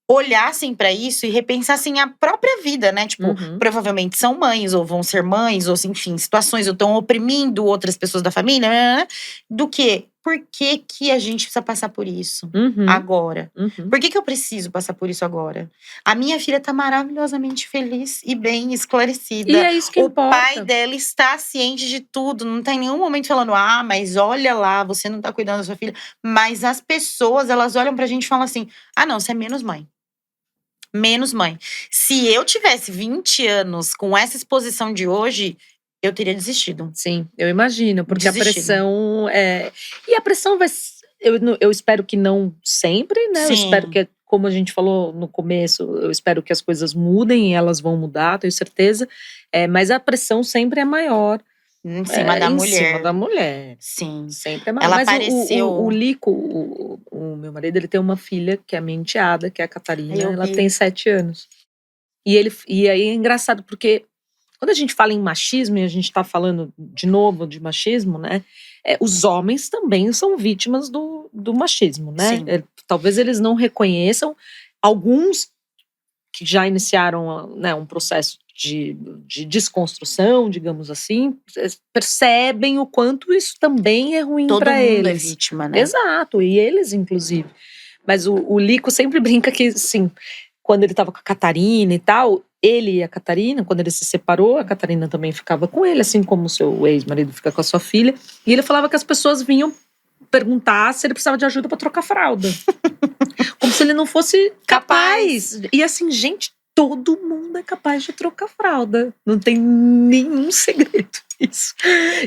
olhassem pra isso e repensassem a própria vida, né? Tipo, provavelmente são mães, ou vão ser mães, ou enfim, situações, ou estão oprimindo outras pessoas da família, né? Do que? Por que que a gente precisa passar por isso agora? Por que que eu preciso passar por isso agora? A minha filha tá maravilhosamente feliz e bem esclarecida. E é isso que importa. O pai dela está ciente de tudo. Não tá em nenhum momento falando, mas olha lá, você não tá cuidando da sua filha. Mas as pessoas, elas olham pra gente e falam assim, não, você é menos mãe. Menos mãe. Se eu tivesse 20 anos com essa exposição de hoje, eu teria desistido. Sim, eu imagino, porque a pressão e a pressão vai… Eu espero que não sempre, né? Sim. Eu espero que, como a gente falou no começo, eu espero que as coisas mudem e elas vão mudar, tenho certeza. Mas a pressão sempre é maior. Em cima da mulher. Em cima da mulher. Sim. Sempre é maior. Ela Mas apareceu… o Lico, o meu marido, ele tem uma filha que é a minha enteada, que é a Catarina. Ela tem 7 anos. E aí é engraçado, porque quando a gente fala em machismo, e a gente tá falando de novo de machismo, né? Os homens também são vítimas do machismo, né? Talvez eles não reconheçam. Alguns que já iniciaram, né, um processo de desconstrução, digamos assim, percebem o quanto isso também é ruim para eles. Todo mundo é vítima, né? Exato, e eles inclusive. Mas o Lico sempre brinca que, assim, quando ele tava com a Catarina e tal, ele e a Catarina, quando ele se separou, a Catarina também ficava com ele, assim como o seu ex-marido fica com a sua filha. E ele falava que as pessoas vinham perguntar se ele precisava de ajuda para trocar fralda. Como se ele não fosse capaz. E assim, gente, todo mundo é capaz de trocar fralda. Não tem nenhum segredo nisso.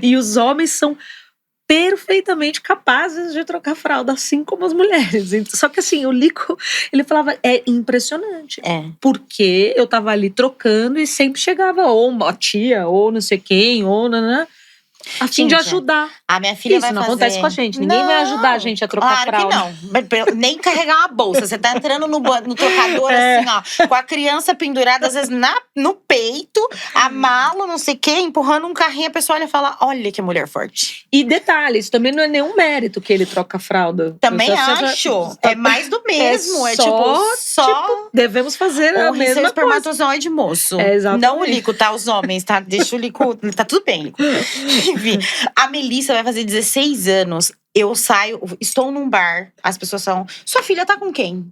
E os homens são perfeitamente capazes de trocar fralda, assim como as mulheres. Só que assim, o Lico, ele falava, é impressionante. Porque eu tava ali trocando e sempre chegava ou uma tia, ou não sei quem, ou a fim de ajudar. A minha filha vai não fazer… acontece com a gente. Ninguém vai ajudar a gente a trocar fralda. Claro que não. Nem carregar uma bolsa. Você tá entrando no trocador assim, ó. Com a criança pendurada, às vezes, no peito. A mala, não sei o quê. Empurrando um carrinho. A pessoa olha e fala, olha que mulher forte. E detalhe, isso também não é nenhum mérito que ele troca fralda. Também acho. É mais do mesmo. Tipo, devemos fazer a mesma coisa. Espermatozoide, moço. Não o Lico, tá? Os homens, tá? Deixa o Lico… Tá tudo bem, Lico. Enfim, a Melissa vai fazer 16 anos. Eu saio, estou num bar, as pessoas falam, sua filha tá com quem?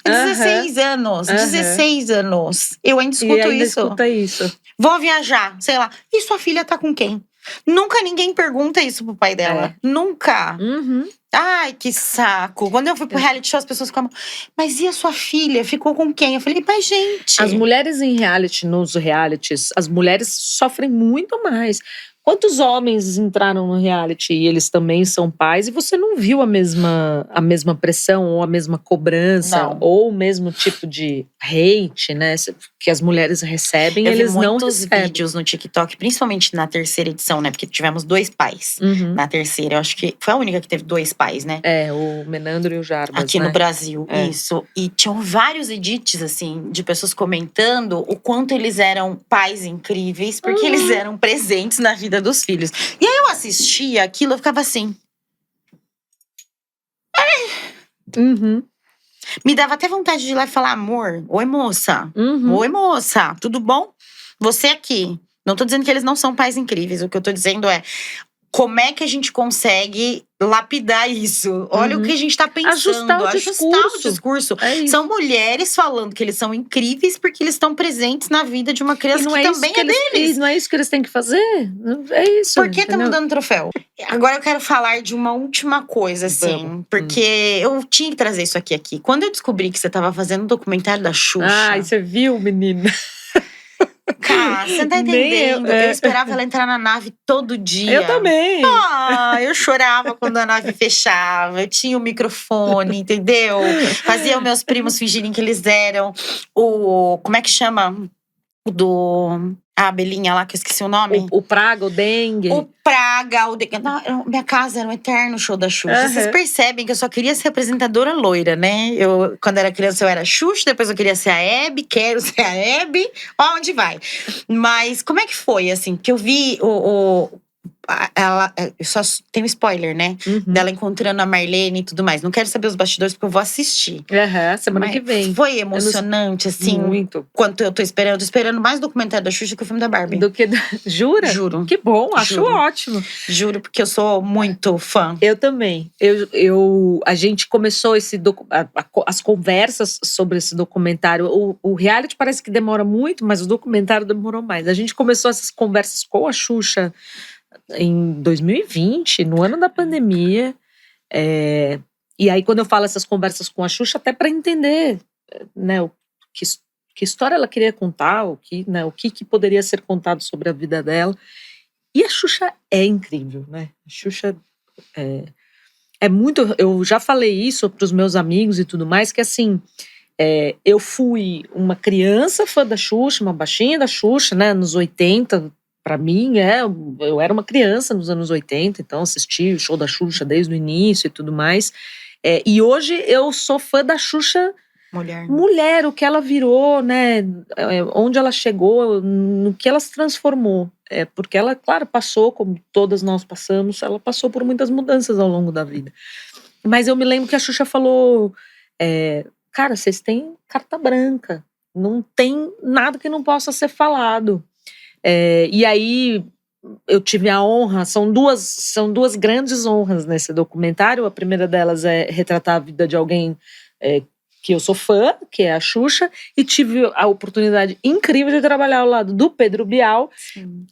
16 anos, 16 anos. Eu ainda escuto E ainda isso. escuta isso. Vou viajar, sei lá. E sua filha tá com quem? Nunca ninguém pergunta isso pro pai dela. Nunca. Uhum. Ai, que saco. Quando eu fui pro reality show, as pessoas ficavam… Mas e a sua filha? Ficou com quem? Eu falei, mas gente… As mulheres em reality, nos realities, as mulheres sofrem muito mais. Quantos homens entraram no reality e eles também são pais e você não viu a mesma pressão ou a mesma cobrança Não. ou o mesmo tipo de hate, né, que as mulheres recebem, Eu vi eles não muitos recebem. vídeos no TikTok, principalmente na terceira edição, né? Porque tivemos 2 pais. Uhum. Na terceira, eu acho que foi a única que teve 2 pais, né? O Menandro e o Jarbas, aqui né? no Brasil, isso. E tinham vários edits, assim, de pessoas comentando o quanto eles eram pais incríveis, porque eles eram presentes na vida dos filhos. E aí eu assistia aquilo, eu ficava assim… Uhum. Me dava até vontade de ir lá e falar, amor, oi moça, Uhum. oi moça, tudo bom? Você aqui. Não tô dizendo que eles não são pais incríveis, o que eu tô dizendo é… Como é que a gente consegue lapidar isso? Olha o que a gente tá pensando. Ajustar o discurso. É isso. São mulheres falando que eles são incríveis porque eles estão presentes na vida de uma criança que também é deles. E não é isso que eles têm que fazer? É isso. Por que estamos dando troféu? Agora eu quero falar de uma última coisa, assim. Vamos. Porque eu tinha que trazer isso aqui. Quando eu descobri que você estava fazendo um documentário da Xuxa… Ai, você viu, menina? Cara, você não tá entendendo. Eu esperava ela entrar na nave todo dia. Eu também. Eu chorava quando a nave fechava. Eu tinha o microfone, entendeu? Fazia os meus primos fingirem que eles eram o… Como é que chama? A abelhinha lá, que eu esqueci o nome. O Praga, o Dengue. O Praga, o Dengue. Não, minha casa era um eterno show da Xuxa. Vocês percebem que eu só queria ser apresentadora loira, né? Quando era criança, eu era Xuxa. Depois eu queria ser a Hebe. Quero ser a Hebe. Ó, onde vai? Mas como é que foi, assim? Porque eu vi eu só tenho spoiler, né? Dela encontrando a Marlene e tudo mais. Não quero saber os bastidores, porque eu vou assistir. Semana que vem. Foi emocionante, assim. Muito. Quanto eu tô esperando. Eu tô esperando mais documentário da Xuxa que o filme da Barbie. Jura? Juro. Que bom, acho ótimo. Juro, porque eu sou muito fã. Eu também. A gente começou as conversas sobre esse documentário. O reality parece que demora muito, mas o documentário demorou mais. A gente começou essas conversas com a Xuxa em 2020, no ano da pandemia. E aí, quando eu falo essas conversas com a Xuxa, até para entender, né, que história ela queria contar, o que poderia ser contado sobre a vida dela. E a Xuxa é incrível, né? A Xuxa é muito… Eu já falei isso para os meus amigos e tudo mais, que assim… eu fui uma criança fã da Xuxa, uma baixinha da Xuxa, né, nos 80. Para mim, eu era uma criança nos anos 80, então assisti o show da Xuxa desde o início e tudo mais. E hoje eu sou fã da Xuxa mulher, o que ela virou, né? Onde ela chegou, no que ela se transformou. Porque ela, claro, passou, como todas nós passamos, ela passou por muitas mudanças ao longo da vida. Mas eu me lembro que a Xuxa falou… cara, vocês têm carta branca, não tem nada que não possa ser falado. E aí eu tive a honra, são duas grandes honras nesse documentário. A primeira delas é retratar a vida de alguém que eu sou fã, que é a Xuxa, e tive a oportunidade incrível de trabalhar ao lado do Pedro Bial,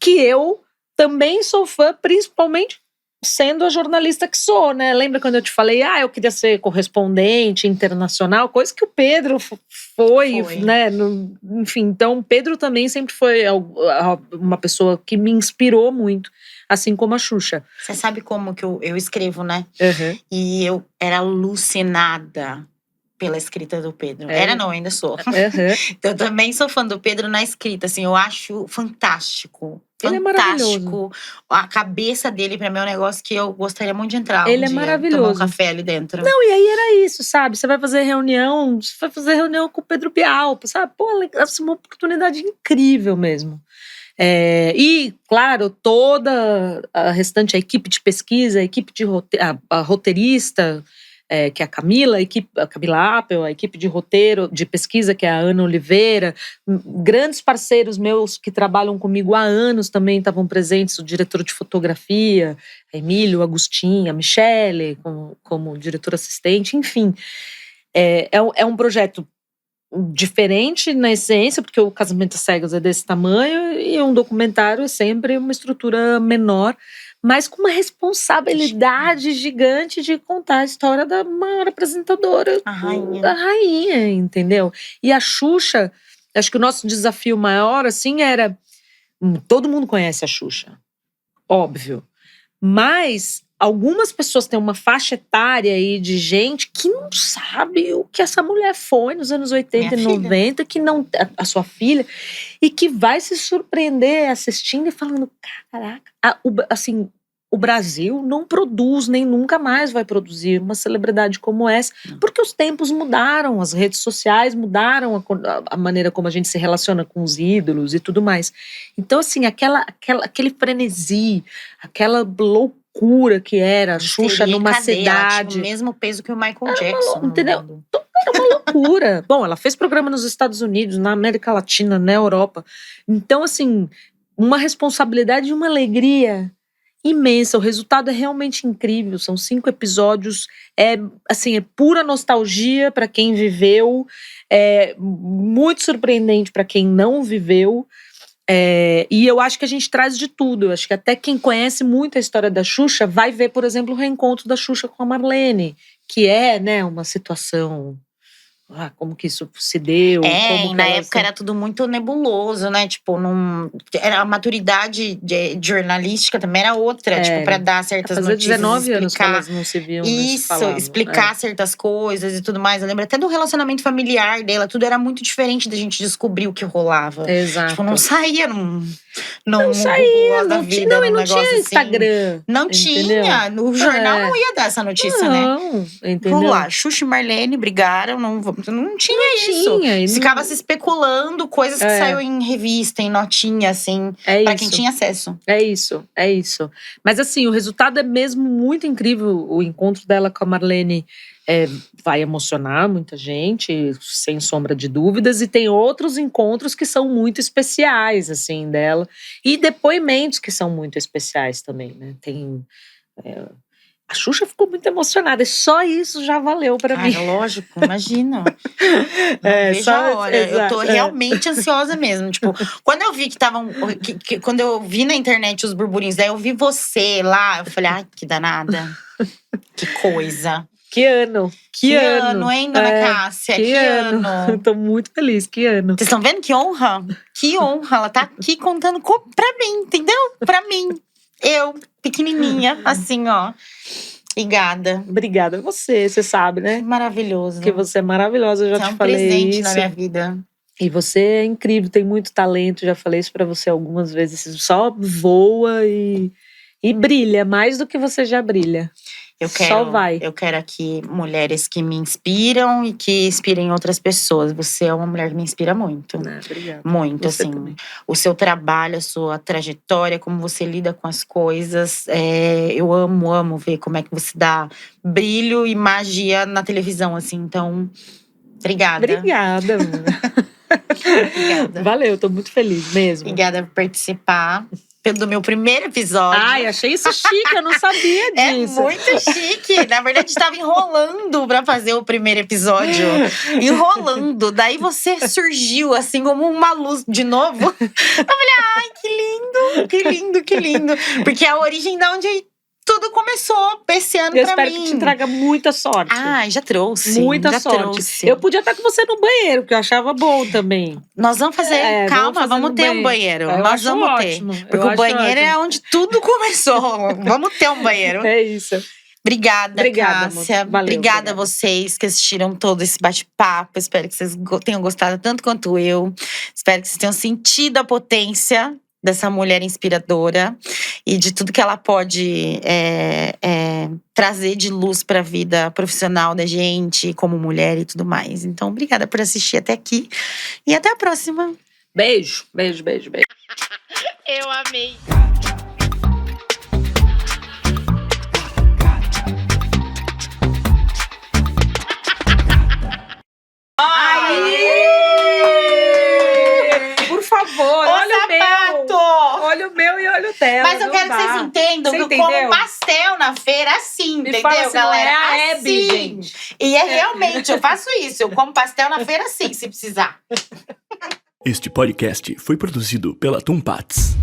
que eu também sou fã, principalmente sendo a jornalista que sou, né? Lembra quando eu te falei, eu queria ser correspondente internacional, coisa que o Pedro foi. Né? Enfim, então o Pedro também sempre foi uma pessoa que me inspirou muito, assim como a Xuxa. Você sabe como que eu escrevo, né? E eu era alucinada pela escrita do Pedro. Era não, ainda sou. Então, eu também sou fã do Pedro na escrita, assim, eu acho fantástico. Ele é maravilhoso. A cabeça dele, pra mim, é um negócio que eu gostaria muito de entrar. Ele é maravilhoso. Tomar um café ali dentro. Não, e aí era isso, sabe? Você vai fazer reunião com o Pedro Bial, sabe? Pô, é uma oportunidade incrível mesmo. E, claro, toda a restante, a equipe de pesquisa, a equipe de a roteirista, que é a Camila Appel, a equipe de roteiro, de pesquisa, que é a Ana Oliveira, grandes parceiros meus que trabalham comigo há anos também estavam presentes, o diretor de fotografia, Emílio, Agostinho, a Michele, como diretor assistente, enfim. É um projeto diferente na essência, porque o Casamento às Cegas é desse tamanho e um documentário é sempre uma estrutura menor, mas com uma responsabilidade gigante de contar a história da maior apresentadora, A rainha. da rainha, entendeu? E a Xuxa, acho que o nosso desafio maior, assim, era… Todo mundo conhece a Xuxa, óbvio. Mas algumas pessoas têm uma faixa etária aí de gente que não sabe o que essa mulher foi nos anos 80 Minha e 90, que não, a sua filha, e que vai se surpreender assistindo e falando, caraca, assim, o Brasil não produz, nem nunca mais vai produzir uma celebridade como essa, porque os tempos mudaram, as redes sociais mudaram a maneira como a gente se relaciona com os ídolos e tudo mais. Então, assim, aquele frenesi, aquela loucura que era a Xuxa numa cidade. Ela tinha o mesmo peso que o Michael Jackson. Entendeu? Era uma loucura. Bom, ela fez programa nos Estados Unidos, na América Latina, na Europa. Então, assim, uma responsabilidade e uma alegria imensa. O resultado é realmente incrível. São 5 episódios. É pura nostalgia para quem viveu. É muito surpreendente para quem não viveu. E eu acho que a gente traz de tudo. Eu acho que até quem conhece muito a história da Xuxa vai ver, por exemplo, o reencontro da Xuxa com a Marlene, que é, né, uma situação… como que isso se deu. E na época era tudo muito nebuloso, né? Tipo, a maturidade jornalística também era outra, tipo, pra dar certas fazia notícias. 19 anos que elas não se viam. Isso, explicar certas coisas e tudo mais. Eu lembro até do relacionamento familiar dela, tudo era muito diferente da gente descobrir o que rolava. Exato. Tipo, não saía não saía, da vida, não, e não tinha assim. Instagram. Não entendeu? Tinha. No jornal não ia dar essa notícia, né? Não, entendeu? Vamos lá, Xuxa e Marlene brigaram, não tinha isso. Ficava se especulando coisas que saiu em revista, em notinha, assim, pra quem tinha acesso. É isso. Mas assim, o resultado é mesmo muito incrível. O encontro dela com a Marlene vai emocionar muita gente, sem sombra de dúvidas. E tem outros encontros que são muito especiais, assim, dela. E depoimentos que são muito especiais também, né? Tem… A Xuxa ficou muito emocionada, e só isso já valeu pra mim. Lógico, imagina. Vejo a hora. Eu tô realmente ansiosa mesmo. Tipo, quando eu vi que estavam… Quando eu vi na internet os burburinhos, daí eu vi você lá, eu falei, ai, que danada. Que coisa. Que ano. Que ano, hein, dona Cássia? Que ano. Eu tô muito feliz, que ano. Vocês estão vendo que honra? Que honra. Ela tá aqui contando pra mim, entendeu? Pra mim. Eu, pequenininha, assim, ó. Obrigada a você sabe, né? Maravilhoso. Que você é maravilhosa, eu já te falei isso. É um presente na minha vida. E você é incrível, tem muito talento, já falei isso pra você algumas vezes. Você só voa e brilha, mais do que você já brilha. Só vai. Eu quero aqui mulheres que me inspiram e que inspirem outras pessoas. Você é uma mulher que me inspira muito. Obrigada. Muito, você assim. Também. O seu trabalho, a sua trajetória, como você lida com as coisas. Eu amo ver como é que você dá brilho e magia na televisão, assim. Então, obrigada. Obrigada. Obrigada. Valeu, tô muito feliz mesmo. Obrigada por participar do meu primeiro episódio. Ai, achei isso chique, eu não sabia disso. É muito chique. Na verdade, estava enrolando pra fazer o primeiro episódio. Enrolando. Daí você surgiu, assim, como uma luz de novo. Eu falei, ai, que lindo. Porque é a origem da onde tudo começou esse ano pra mim. Eu espero que te traga muita sorte. Ai, já trouxe. Muita sorte. Trouxe. Eu podia estar com você no banheiro, que eu achava bom também. Nós vamos fazer, calma, vamos ter um banheiro. Nós vamos ter. Porque o banheiro é onde tudo começou. Vamos ter um banheiro. É isso. Obrigada, Cássia. Valeu, obrigada a vocês que assistiram todo esse bate-papo. Espero que vocês tenham gostado tanto quanto eu. Espero que vocês tenham sentido a potência dessa mulher inspiradora e de tudo que ela pode trazer de luz para a vida profissional da gente, como mulher e tudo mais. Então, obrigada por assistir até aqui e até a próxima. Beijo. Eu amei. Por favor, olha o meu. Olha olho meu e olho dela. Mas eu quero que vocês entendam que eu como pastel na feira assim, entendeu, fala assim, galera? Não é a assim. Hebe, gente. E realmente, eu faço isso. Eu como pastel na feira sim, se precisar. Este podcast foi produzido pela Tumpats.